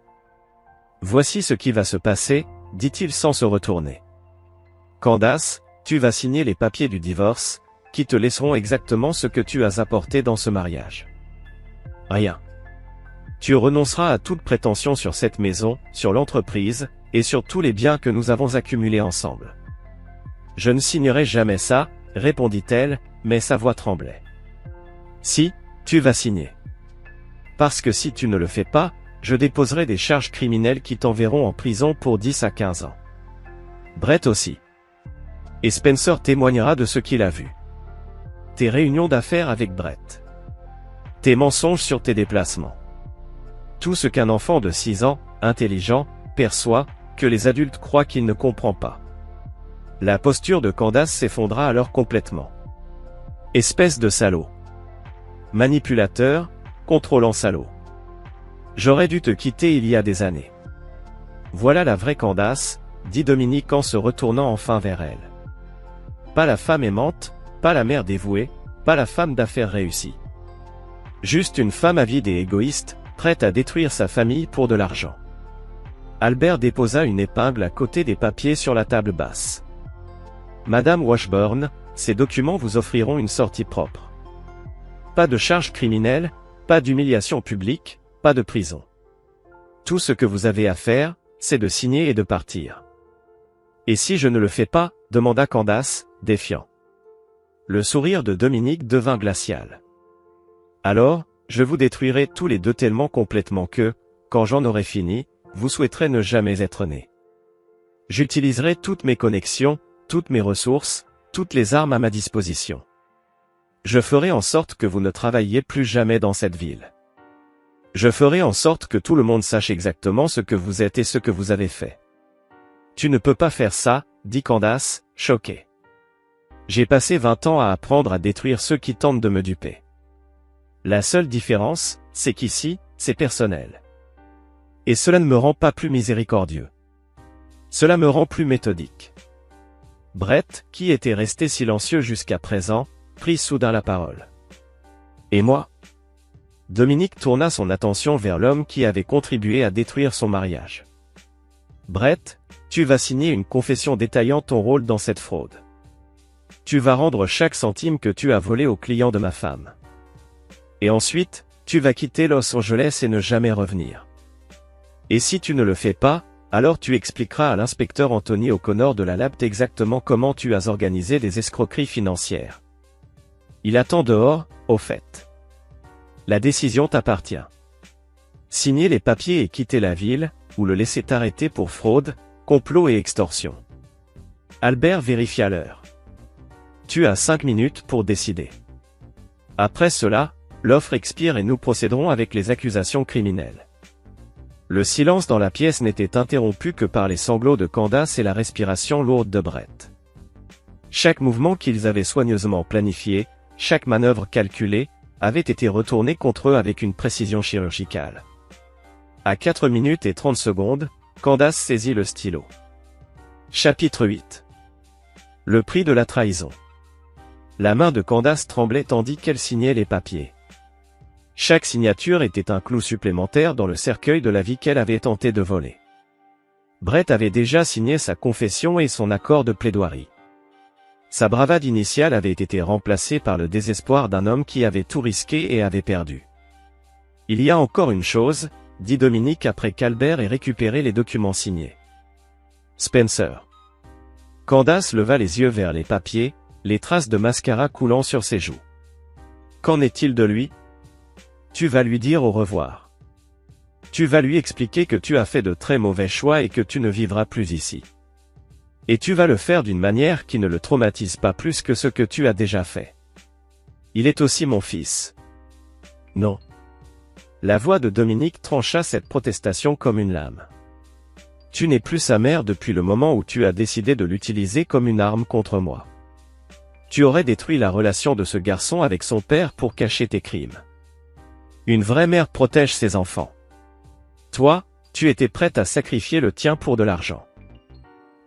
S1: Voici ce qui va se passer, dit-il sans se retourner. Candace, tu vas signer les papiers du divorce, qui te laisseront exactement ce que tu as apporté dans ce mariage. Rien. Tu renonceras à toute prétention sur cette maison, sur l'entreprise, et sur tous les biens que nous avons accumulés ensemble. Je ne signerai jamais ça, répondit-elle, mais sa voix tremblait. Si, tu vas signer. Parce que si tu ne le fais pas, je déposerai des charges criminelles qui t'enverront en prison pour 10 à 15 ans. Brett aussi. Et Spencer témoignera de ce qu'il a vu. Tes réunions d'affaires avec Brett. Tes mensonges sur tes déplacements. Tout ce qu'un enfant de 6 ans, intelligent, perçoit, que les adultes croient qu'il ne comprend pas. La posture de Candace s'effondra alors complètement. Espèce de salaud. Manipulateur, contrôlant salaud. J'aurais dû te quitter il y a des années. Voilà la vraie Candace, dit Dominique en se retournant enfin vers elle. Pas la femme aimante, pas la mère dévouée, pas la femme d'affaires réussie. Juste une femme avide et égoïste, prête à détruire sa famille pour de l'argent. Albert déposa une épingle à côté des papiers sur la table basse. Madame Washburn, ces documents vous offriront une sortie propre. Pas de charges criminelles, pas d'humiliation publique, pas de prison. Tout ce que vous avez à faire, c'est de signer et de partir. Et si je ne le fais pas, demanda Candace, défiant. Le sourire de Dominique devint glacial. Alors, je vous détruirai tous les deux tellement complètement que, quand j'en aurai fini, vous souhaiterez ne jamais être né. J'utiliserai toutes mes connexions, toutes mes ressources, toutes les armes à ma disposition. Je ferai en sorte que vous ne travailliez plus jamais dans cette ville. Je ferai en sorte que tout le monde sache exactement ce que vous êtes et ce que vous avez fait. Tu ne peux pas faire ça, dit Candace, choquée. J'ai passé 20 ans à apprendre à détruire ceux qui tentent de me duper. La seule différence, c'est qu'ici, c'est personnel. Et cela ne me rend pas plus miséricordieux. Cela me rend plus méthodique. Brett, qui était resté silencieux jusqu'à présent, prit soudain la parole. Et moi ? Dominique tourna son attention vers l'homme qui avait contribué à détruire son mariage. Brett, tu vas signer une confession détaillant ton rôle dans cette fraude. Tu vas rendre chaque centime que tu as volé aux clients de ma femme. Et ensuite, tu vas quitter Los Angeles et ne jamais revenir. Et si tu ne le fais pas, alors tu expliqueras à l'inspecteur Anthony O'Connor de la LAPD exactement comment tu as organisé des escroqueries financières. Il attend dehors, au fait. La décision t'appartient. Signer les papiers et quitter la ville, ou le laisser t'arrêter pour fraude, complot et extorsion. Albert vérifia l'heure. Tu as 5 minutes pour décider. Après cela, l'offre expire et nous procéderons avec les accusations criminelles. Le silence dans la pièce n'était interrompu que par les sanglots de Candace et la respiration lourde de Brett. Chaque mouvement qu'ils avaient soigneusement planifié, chaque manœuvre calculée, avait été retourné contre eux avec une précision chirurgicale. À 4 minutes et 30 secondes, Candace saisit le stylo. Chapitre 8. Le prix de la trahison. La main de Candace tremblait tandis qu'elle signait les papiers. Chaque signature était un clou supplémentaire dans le cercueil de la vie qu'elle avait tenté de voler. Brett avait déjà signé sa confession et son accord de plaidoirie. Sa bravade initiale avait été remplacée par le désespoir d'un homme qui avait tout risqué et avait perdu. Il y a encore une chose, dit Dominique après qu'Albert ait récupéré les documents signés. Spencer. Candace leva les yeux vers les papiers, les traces de mascara coulant sur ses joues. Qu'en est-il de lui ? Tu vas lui dire au revoir. Tu vas lui expliquer que tu as fait de très mauvais choix et que tu ne vivras plus ici. Et tu vas le faire d'une manière qui ne le traumatise pas plus que ce que tu as déjà fait. Il est aussi mon fils. Non. La voix de Dominique trancha cette protestation comme une lame. Tu n'es plus sa mère depuis le moment où tu as décidé de l'utiliser comme une arme contre moi. Tu aurais détruit la relation de ce garçon avec son père pour cacher tes crimes. Une vraie mère protège ses enfants. Toi, tu étais prête à sacrifier le tien pour de l'argent.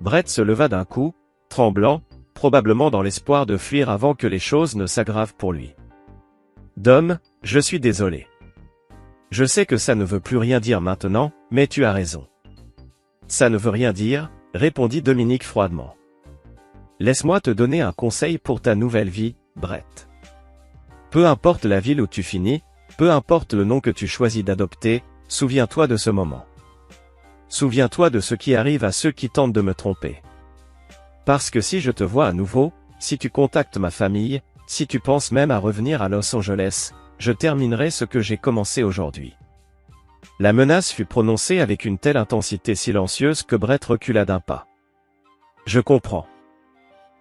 S1: Brett se leva d'un coup, tremblant, probablement dans l'espoir de fuir avant que les choses ne s'aggravent pour lui. Dom, je suis désolé. Je sais que ça ne veut plus rien dire maintenant, mais tu as raison. Ça ne veut rien dire, répondit Dominique froidement. Laisse-moi te donner un conseil pour ta nouvelle vie, Brett. Peu importe la ville où tu finis, peu importe le nom que tu choisis d'adopter, souviens-toi de ce moment. Souviens-toi de ce qui arrive à ceux qui tentent de me tromper. Parce que si je te vois à nouveau, si tu contactes ma famille, si tu penses même à revenir à Los Angeles, je terminerai ce que j'ai commencé aujourd'hui. La menace fut prononcée avec une telle intensité silencieuse que Brett recula d'un pas. Je comprends.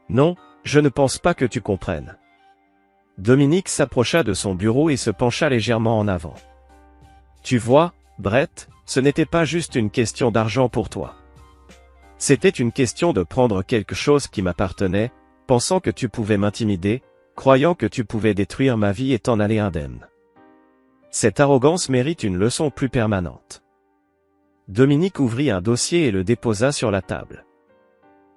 S1: Non, je ne pense pas que tu comprennes. Dominique s'approcha de son bureau et se pencha légèrement en avant. Tu vois, Brett, ce n'était pas juste une question d'argent pour toi. C'était une question de prendre quelque chose qui m'appartenait, pensant que tu pouvais m'intimider, croyant que tu pouvais détruire ma vie et t'en aller indemne. Cette arrogance mérite une leçon plus permanente. Dominique ouvrit un dossier et le déposa sur la table.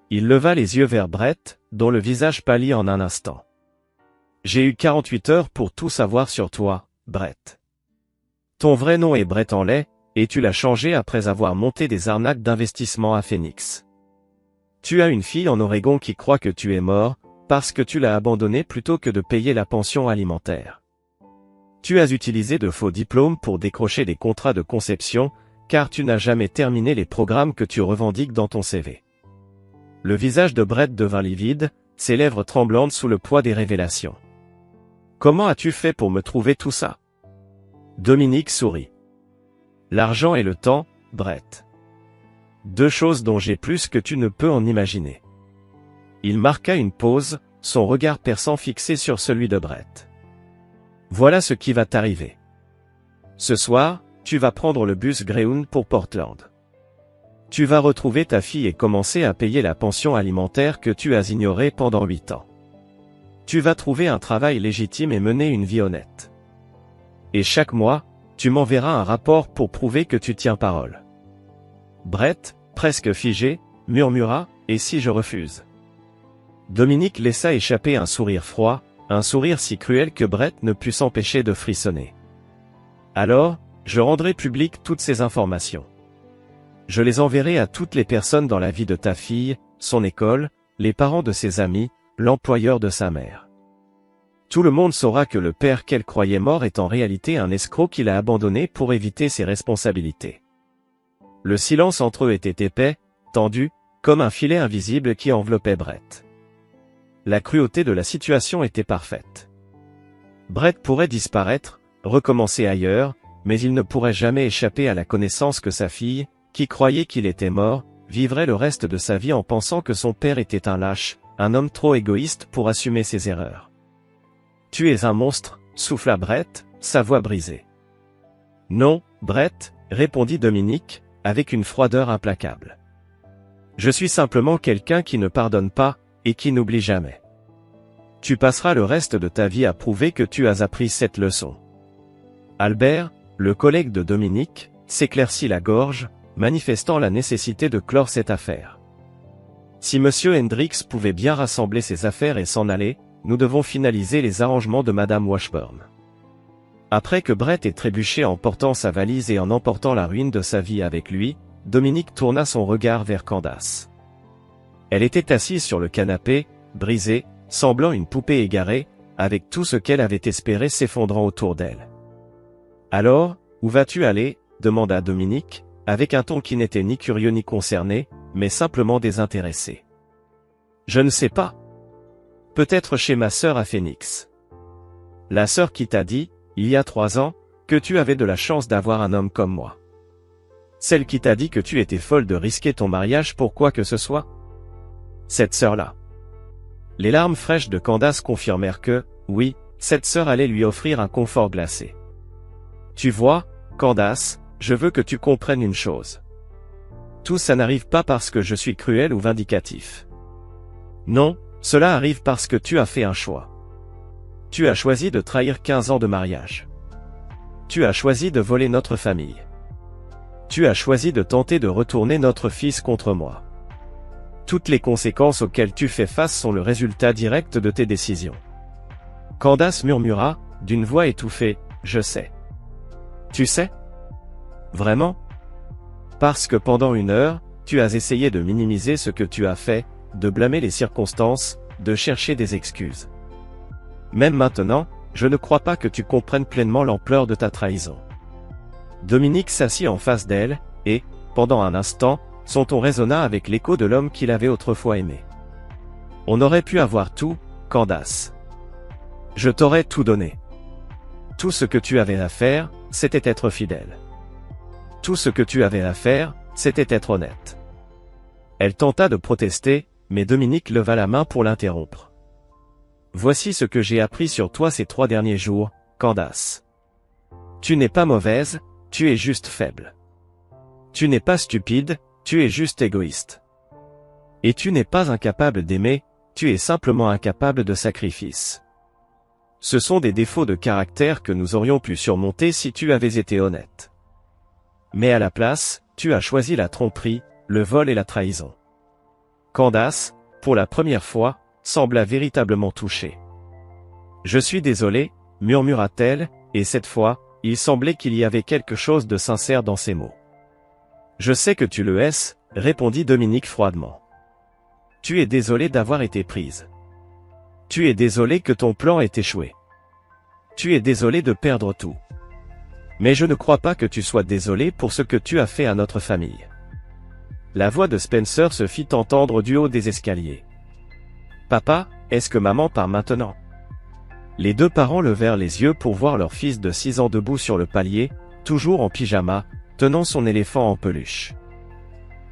S1: Il leva les yeux vers Brett, dont le visage pâlit en un instant. J'ai eu 48 heures pour tout savoir sur toi, Brett. Ton vrai nom est Brett Hanley, et tu l'as changé après avoir monté des arnaques d'investissement à Phoenix. Tu as une fille en Oregon qui croit que tu es mort, parce que tu l'as abandonnée plutôt que de payer la pension alimentaire. Tu as utilisé de faux diplômes pour décrocher des contrats de conception, car tu n'as jamais terminé les programmes que tu revendiques dans ton CV. Le visage de Brett devint livide, ses lèvres tremblantes sous le poids des révélations. Comment as-tu fait pour me trouver tout ça? Dominique sourit. L'argent et le temps, Brett. Deux choses dont j'ai plus que tu ne peux en imaginer. Il marqua une pause, son regard perçant fixé sur celui de Brett. Voilà ce qui va t'arriver. Ce soir, tu vas prendre le bus Greyhound pour Portland. Tu vas retrouver ta fille et commencer à payer la pension alimentaire que tu as ignorée pendant 8 ans. Tu vas trouver un travail légitime et mener une vie honnête. Et chaque mois, tu m'enverras un rapport pour prouver que tu tiens parole. Brett, presque figé, murmura, « Et si je refuse ?» Dominique laissa échapper un sourire froid, un sourire si cruel que Brett ne put s'empêcher de frissonner. Alors, je rendrai publiques toutes ces informations. Je les enverrai à toutes les personnes dans la vie de ta fille, son école, les parents de ses amis, l'employeur de sa mère. Tout le monde saura que le père qu'elle croyait mort est en réalité un escroc qu'il a abandonné pour éviter ses responsabilités. Le silence entre eux était épais, tendu, comme un filet invisible qui enveloppait Brett. La cruauté de la situation était parfaite. Brett pourrait disparaître, recommencer ailleurs, mais il ne pourrait jamais échapper à la connaissance que sa fille, qui croyait qu'il était mort, vivrait le reste de sa vie en pensant que son père était un lâche, un homme trop égoïste pour assumer ses erreurs. « Tu es un monstre », souffla Brett, sa voix brisée. « Non, Brett », répondit Dominique, avec une froideur implacable. « Je suis simplement quelqu'un qui ne pardonne pas, et qui n'oublie jamais. Tu passeras le reste de ta vie à prouver que tu as appris cette leçon. » Albert, le collègue de Dominique, s'éclaircit la gorge, manifestant la nécessité de clore cette affaire. Si Monsieur Hendricks pouvait bien rassembler ses affaires et s'en aller, nous devons finaliser les arrangements de Madame Washburn. Après que Brett ait trébuché en portant sa valise et en emportant la ruine de sa vie avec lui, Dominique tourna son regard vers Candace. Elle était assise sur le canapé, brisée, semblant une poupée égarée, avec tout ce qu'elle avait espéré s'effondrant autour d'elle. « Alors, où vas-tu aller ?» demanda Dominique, avec un ton qui n'était ni curieux ni concerné, mais simplement désintéressé. « Je ne sais pas. Peut-être chez ma sœur à Phoenix. » La sœur qui t'a dit, il y a 3 ans, que tu avais de la chance d'avoir un homme comme moi. Celle qui t'a dit que tu étais folle de risquer ton mariage pour quoi que ce soit. Cette sœur-là. Les larmes fraîches de Candace confirmèrent que, oui, cette sœur allait lui offrir un confort glacé. Tu vois, Candace, je veux que tu comprennes une chose. Tout ça n'arrive pas parce que je suis cruel ou vindicatif. Non, cela arrive parce que tu as fait un choix. Tu as choisi de trahir 15 ans de mariage. Tu as choisi de voler notre famille. Tu as choisi de tenter de retourner notre fils contre moi. Toutes les conséquences auxquelles tu fais face sont le résultat direct de tes décisions. Candace murmura, d'une voix étouffée, « Je sais. » Tu sais? Vraiment? Parce que pendant 1 heure, tu as essayé de minimiser ce que tu as fait, de blâmer les circonstances, de chercher des excuses. Même maintenant, je ne crois pas que tu comprennes pleinement l'ampleur de ta trahison. Dominique s'assit en face d'elle, et, pendant un instant, son ton résonna avec l'écho de l'homme qu'il avait autrefois aimé. On aurait pu avoir tout, Candace. Je t'aurais tout donné. Tout ce que tu avais à faire, c'était être fidèle. Tout ce que tu avais à faire, c'était être honnête. Elle tenta de protester, mais Dominique leva la main pour l'interrompre. Voici ce que j'ai appris sur toi ces 3 derniers jours, Candace. Tu n'es pas mauvaise, tu es juste faible. Tu n'es pas stupide, tu es juste égoïste. Et tu n'es pas incapable d'aimer, tu es simplement incapable de sacrifice. Ce sont des défauts de caractère que nous aurions pu surmonter si tu avais été honnête. Mais à la place, tu as choisi la tromperie, le vol et la trahison. Candace, pour la première fois, sembla véritablement touchée. « Je suis désolé, » murmura-t-elle, et cette fois, il semblait qu'il y avait quelque chose de sincère dans ses mots. « Je sais que tu le es, » répondit Dominique froidement. « Tu es désolé d'avoir été prise. Tu es désolé que ton plan ait échoué. Tu es désolé de perdre tout. Mais je ne crois pas que tu sois désolé pour ce que tu as fait à notre famille. La voix de Spencer se fit entendre du haut des escaliers. Papa, est-ce que maman part maintenant? Les deux parents levèrent les yeux pour voir leur fils de 6 ans debout sur le palier, toujours en pyjama, tenant son éléphant en peluche.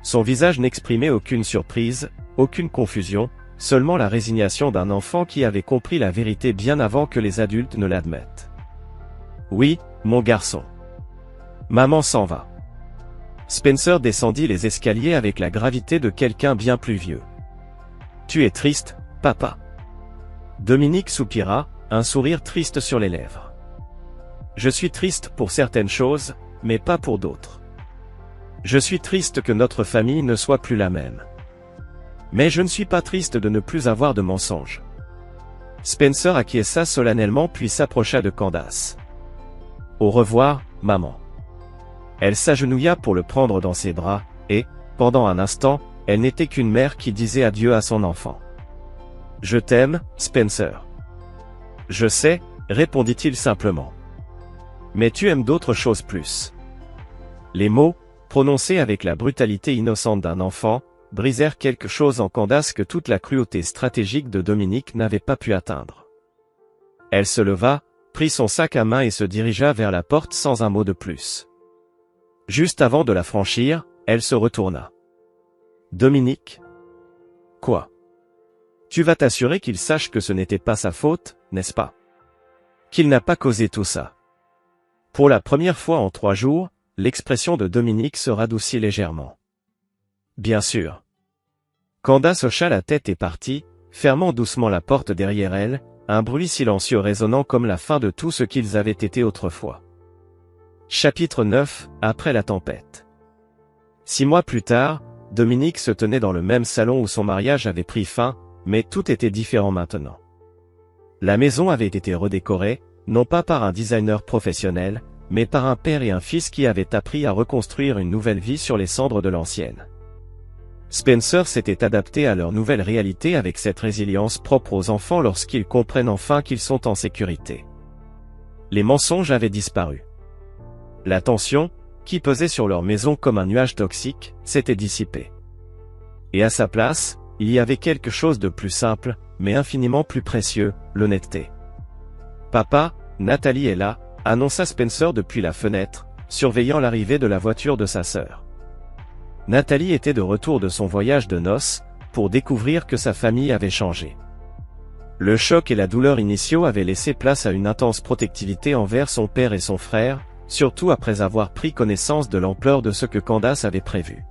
S1: Son visage n'exprimait aucune surprise, aucune confusion, seulement la résignation d'un enfant qui avait compris la vérité bien avant que les adultes ne l'admettent. Oui, mon garçon. Maman s'en va. Spencer descendit les escaliers avec la gravité de quelqu'un bien plus vieux. Tu es triste, papa. Dominique soupira, un sourire triste sur les lèvres. Je suis triste pour certaines choses, mais pas pour d'autres. Je suis triste que notre famille ne soit plus la même. Mais je ne suis pas triste de ne plus avoir de mensonges. Spencer acquiesça solennellement puis s'approcha de Candace. Au revoir, maman. Elle s'agenouilla pour le prendre dans ses bras, et, pendant un instant, elle n'était qu'une mère qui disait adieu à son enfant. Je t'aime, Spencer. Je sais, répondit-il simplement. Mais tu aimes d'autres choses plus. Les mots, prononcés avec la brutalité innocente d'un enfant, brisèrent quelque chose en Candace que toute la cruauté stratégique de Dominique n'avait pas pu atteindre. Elle se leva, prit son sac à main et se dirigea vers la porte sans un mot de plus. Juste avant de la franchir, elle se retourna. Dominique? Quoi? Tu vas t'assurer qu'il sache que ce n'était pas sa faute, n'est-ce pas? Qu'il n'a pas causé tout ça. Pour la première fois en 3 jours, l'expression de Dominique se radoucit légèrement. Bien sûr. Candace hocha la tête et partit, fermant doucement la porte derrière elle, un bruit silencieux résonnant comme la fin de tout ce qu'ils avaient été autrefois. Chapitre 9, après la tempête. 6 mois plus tard, Dominique se tenait dans le même salon où son mariage avait pris fin, mais tout était différent maintenant. La maison avait été redécorée, non pas par un designer professionnel, mais par un père et un fils qui avaient appris à reconstruire une nouvelle vie sur les cendres de l'ancienne. Spencer s'était adapté à leur nouvelle réalité avec cette résilience propre aux enfants lorsqu'ils comprennent enfin qu'ils sont en sécurité. Les mensonges avaient disparu. La tension, qui pesait sur leur maison comme un nuage toxique, s'était dissipée. Et à sa place, il y avait quelque chose de plus simple, mais infiniment plus précieux, l'honnêteté. Papa, Nathalie est là, annonça Spencer depuis la fenêtre, surveillant l'arrivée de la voiture de sa sœur. Nathalie était de retour de son voyage de noces, pour découvrir que sa famille avait changé. Le choc et la douleur initiaux avaient laissé place à une intense protectivité envers son père et son frère, surtout après avoir pris connaissance de l'ampleur de ce que Candace avait prévu.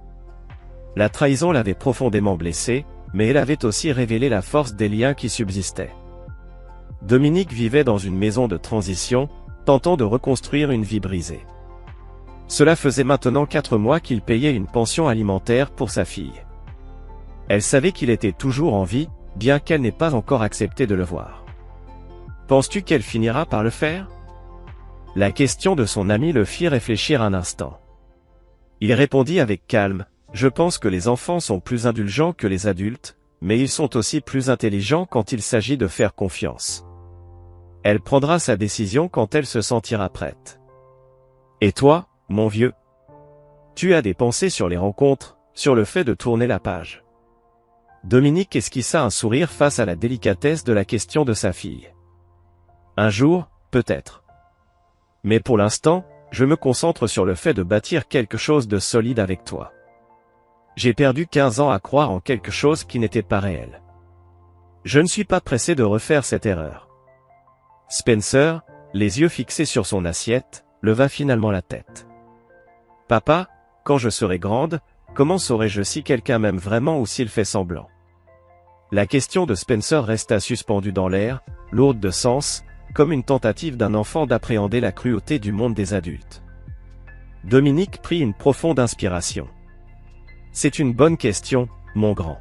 S1: La trahison l'avait profondément blessée, mais elle avait aussi révélé la force des liens qui subsistaient. Dominique vivait dans une maison de transition, tentant de reconstruire une vie brisée. Cela faisait maintenant 4 mois qu'il payait une pension alimentaire pour sa fille. Elle savait qu'il était toujours en vie, bien qu'elle n'ait pas encore accepté de le voir. Penses-tu qu'elle finira par le faire? La question de son ami le fit réfléchir un instant. Il répondit avec calme, « Je pense que les enfants sont plus indulgents que les adultes, mais ils sont aussi plus intelligents quand il s'agit de faire confiance. Elle prendra sa décision quand elle se sentira prête. Et toi, mon vieux? Tu as des pensées sur les rencontres, sur le fait de tourner la page. » Dominique esquissa un sourire face à la délicatesse de la question de sa fille. « Un jour, peut-être. Mais pour l'instant, je me concentre sur le fait de bâtir quelque chose de solide avec toi. J'ai perdu 15 ans à croire en quelque chose qui n'était pas réel. Je ne suis pas pressé de refaire cette erreur. » Spencer, les yeux fixés sur son assiette, leva finalement la tête. « Papa, quand je serai grande, comment saurai-je si quelqu'un m'aime vraiment ou s'il fait semblant ?» La question de Spencer resta suspendue dans l'air, lourde de sens, comme une tentative d'un enfant d'appréhender la cruauté du monde des adultes. Dominique prit une profonde inspiration. « C'est une bonne question, mon grand.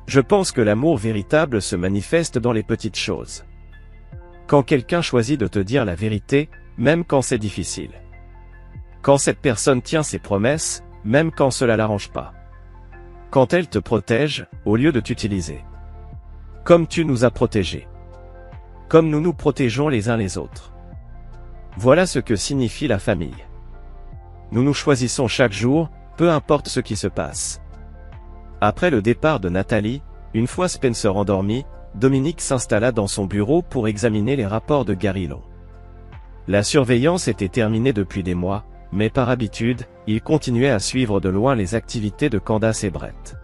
S1: Je pense que l'amour véritable se manifeste dans les petites choses. Quand quelqu'un choisit de te dire la vérité, même quand c'est difficile. Quand cette personne tient ses promesses, même quand cela l'arrange pas. Quand elle te protège, au lieu de t'utiliser. Comme tu nous as protégés. Comme nous nous protégeons les uns les autres. Voilà ce que signifie la famille. Nous nous choisissons chaque jour, peu importe ce qui se passe. Après le départ de Nathalie, une fois Spencer endormi, Dominique s'installa dans son bureau pour examiner les rapports de Gary Long. La surveillance était terminée depuis des mois, mais par habitude, il continuait à suivre de loin les activités de Candace et Brett.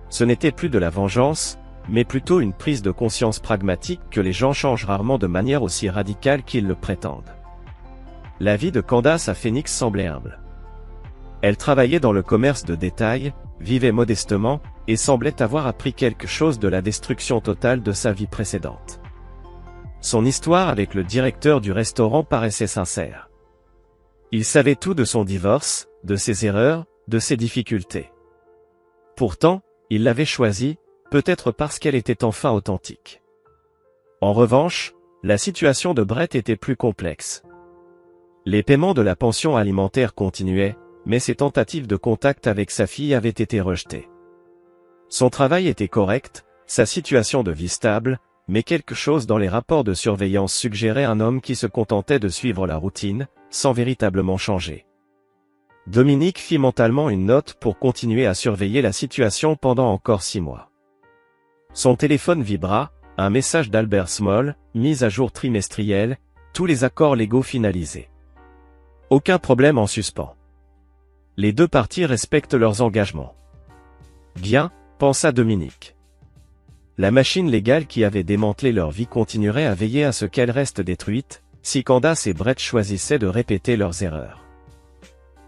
S1: Ce n'était plus de la vengeance, mais plutôt une prise de conscience pragmatique que les gens changent rarement de manière aussi radicale qu'ils le prétendent. La vie de Candace à Phoenix semblait humble. Elle travaillait dans le commerce de détail, vivait modestement, et semblait avoir appris quelque chose de la destruction totale de sa vie précédente. Son histoire avec le directeur du restaurant paraissait sincère. Il savait tout de son divorce, de ses erreurs, de ses difficultés. Pourtant, il l'avait choisie, peut-être parce qu'elle était enfin authentique. En revanche, la situation de Brett était plus complexe. Les paiements de la pension alimentaire continuaient, mais ses tentatives de contact avec sa fille avaient été rejetées. Son travail était correct, sa situation de vie stable, mais quelque chose dans les rapports de surveillance suggérait un homme qui se contentait de suivre la routine, sans véritablement changer. Dominique fit mentalement une note pour continuer à surveiller la situation pendant encore 6 mois. Son téléphone vibra, un message d'Albert Small, mise à jour trimestrielle, tous les accords légaux finalisés. Aucun problème en suspens. Les deux parties respectent leurs engagements. Bien, pensa Dominique. La machine légale qui avait démantelé leur vie continuerait à veiller à ce qu'elle reste détruite, si Candace et Brett choisissaient de répéter leurs erreurs.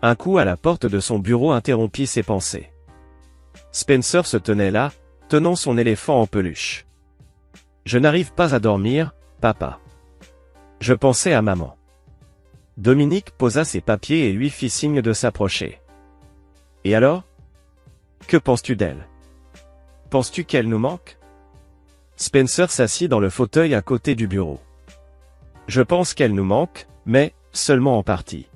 S1: Un coup à la porte de son bureau interrompit ses pensées. Spencer se tenait là, tenant son éléphant en peluche. « Je n'arrive pas à dormir, papa. Je pensais à maman. » Dominique posa ses papiers et lui fit signe de s'approcher. « Et alors? Que penses-tu d'elle? Penses-tu qu'elle nous manque? » Spencer s'assit dans le fauteuil à côté du bureau. « Je pense qu'elle nous manque, mais seulement en partie.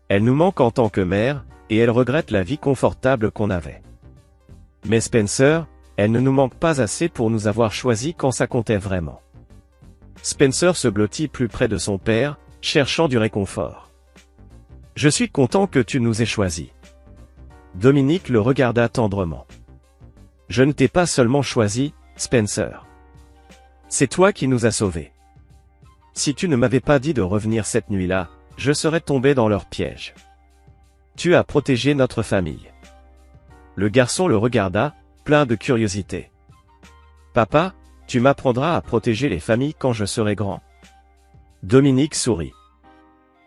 S1: Elle nous manque en tant que mère, et elle regrette la vie confortable qu'on avait. Mais Spencer, elle ne nous manque pas assez pour nous avoir choisis quand ça comptait vraiment. » Spencer se blottit plus près de son père, cherchant du réconfort. « Je suis content que tu nous aies choisis. » Dominique le regarda tendrement. « Je ne t'ai pas seulement choisi, Spencer. C'est toi qui nous as sauvés. Si tu ne m'avais pas dit de revenir cette nuit-là, je serais tombé dans leur piège. Tu as protégé notre famille. » Le garçon le regarda, plein de curiosité. « Papa, tu m'apprendras à protéger les familles quand je serai grand. » Dominique sourit.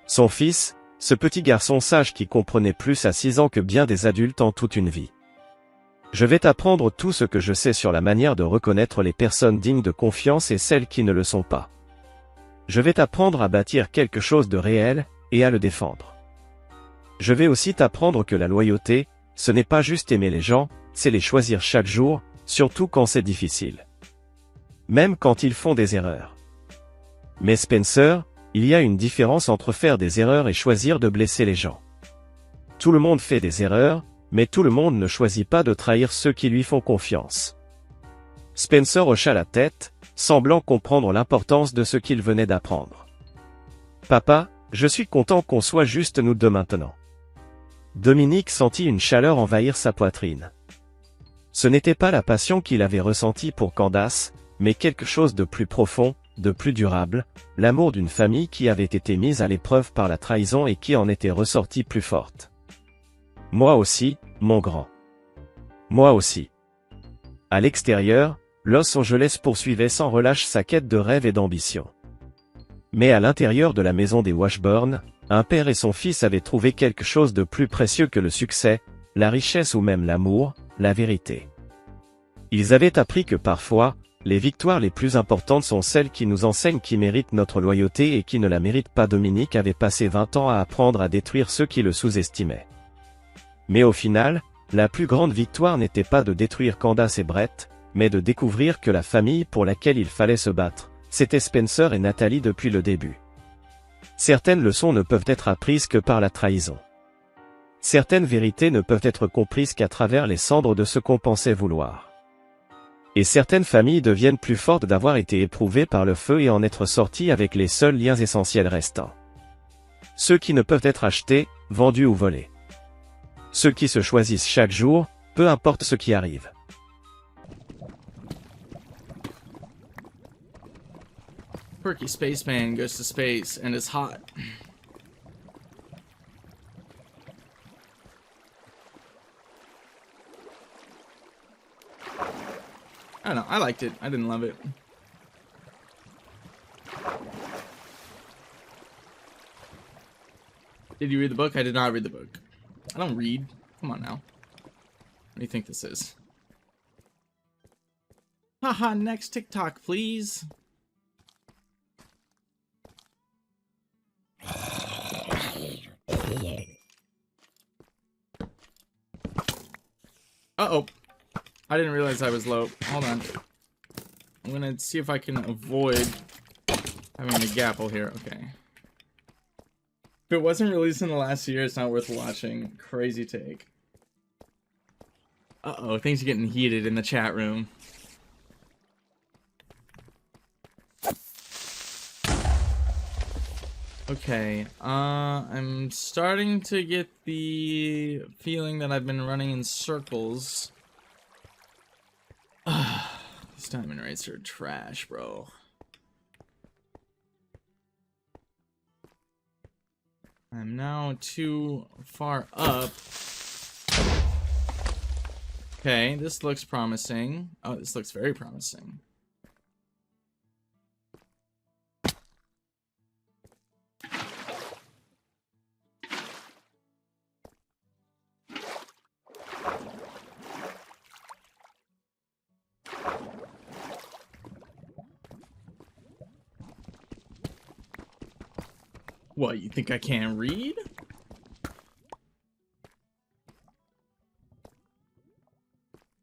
S1: Son fils, ce petit garçon sage qui comprenait plus à 6 ans que bien des adultes en toute une vie. « Je vais t'apprendre tout ce que je sais sur la manière de reconnaître les personnes dignes de confiance et celles qui ne le sont pas. Je vais t'apprendre à bâtir quelque chose de réel, et à le défendre. Je vais aussi t'apprendre que la loyauté, ce n'est pas juste aimer les gens, c'est les choisir chaque jour, surtout quand c'est difficile. Même quand ils font des erreurs. Mais Spencer, il y a une différence entre faire des erreurs et choisir de blesser les gens. Tout le monde fait des erreurs, mais tout le monde ne choisit pas de trahir ceux qui lui font confiance. » Spencer hocha la tête, semblant comprendre l'importance de ce qu'il venait d'apprendre. « Papa, je suis content qu'on soit juste nous deux maintenant. » Dominique sentit une chaleur envahir sa poitrine. Ce n'était pas la passion qu'il avait ressentie pour Candace, mais quelque chose de plus profond, de plus durable, l'amour d'une famille qui avait été mise à l'épreuve par la trahison et qui en était ressortie plus forte. « Moi aussi, mon grand. Moi aussi. » À l'extérieur, Los Angeles poursuivait sans relâche sa quête de rêve et d'ambition. Mais à l'intérieur de la maison des Washburn, un père et son fils avaient trouvé quelque chose de plus précieux que le succès, la richesse ou même l'amour, la vérité. Ils avaient appris que parfois, les victoires les plus importantes sont celles qui nous enseignent qui méritent notre loyauté et qui ne la méritent pas. Dominique avait passé 20 ans à apprendre à détruire ceux qui le sous-estimaient. Mais au final, la plus grande victoire n'était pas de détruire Candace et Brett, mais de découvrir que la famille pour laquelle il fallait se battre, c'était Spencer et Nathalie depuis le début. Certaines leçons ne peuvent être apprises que par la trahison. Certaines vérités ne peuvent être comprises qu'à travers les cendres de ce qu'on pensait vouloir. Et certaines familles deviennent plus fortes d'avoir été éprouvées par le feu et en être sorties avec les seuls liens essentiels restants. Ceux qui ne peuvent être achetés, vendus ou volés. Ceux qui se choisissent chaque jour, peu importe ce qui arrive.
S2: Quirky spaceman goes to space and is hot. I don't know, I liked it. I didn't love it. Did you read the book? I did not read the book. I don't read. Come on now. What do you think this is? Haha, next TikTok, please. Uh-oh. I didn't realize I was low. Hold on. I'm gonna see if I can avoid having a gapple here. Okay. If it wasn't released in the last year, it's not worth watching. Crazy take. Uh-oh, things are getting heated in the chat room. Okay, I'm starting to get the feeling that I've been running in circles. These diamond rates are trash, bro. I'm now too far up. Okay, this looks promising. Oh, this looks very promising. What, you think I can't read?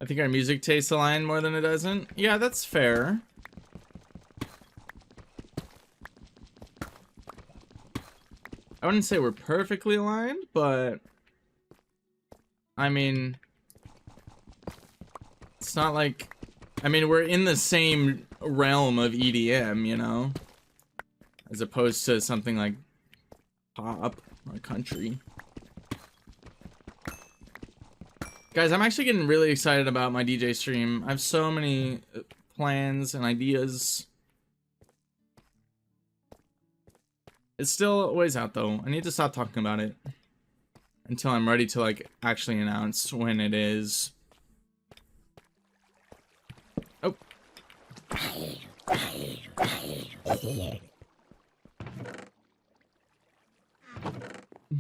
S2: I think our music tastes align more than it doesn't. Yeah, that's fair. I wouldn't say we're perfectly aligned, but I mean, it's not like, I mean, we're in the same realm of EDM, you know, as opposed to something like pop or country. Guys, I'm actually getting really excited about my DJ stream. I have so many plans and ideas. It's still a ways out though. I need to stop talking about it until I'm ready to like actually announce when it is. Oh.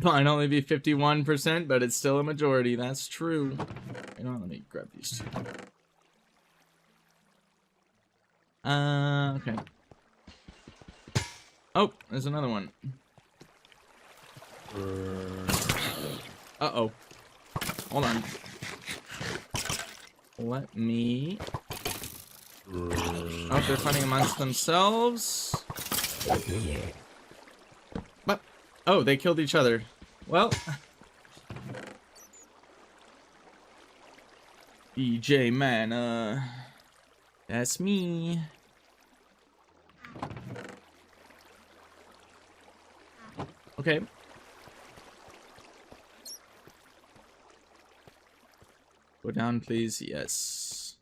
S2: Might only be 51%, but it's still a majority. That's true. You know, let me grab these two. Okay. Oh, there's another one. Uh-oh. Hold on. Let me... Oh, they're fighting amongst themselves. But... Oh, they killed each other. Well... DJ man, that's me. Okay. Go down, please. Yes.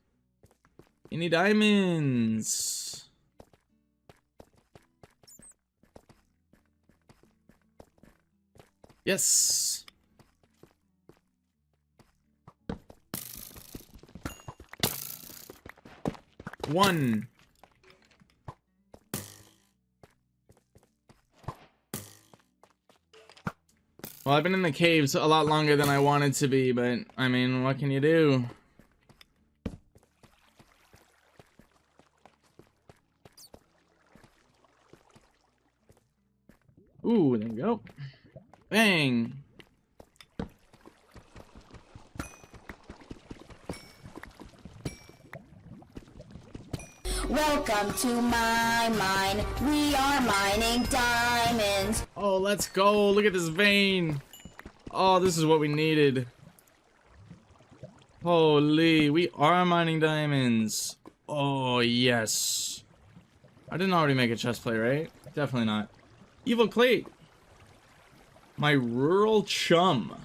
S2: Any diamonds? Yes. One. Well, I've been in the caves a lot longer than I wanted to be, but I mean, what can you do? Ooh, there we go. Bang.
S3: Welcome to my mine. We are mining diamonds.
S2: Oh, let's go. Look at this vein. Oh, this is what we needed. Holy, we are mining diamonds. Oh, yes. I didn't already make a chest plate, right? Definitely not. Evil Clay. My rural chum.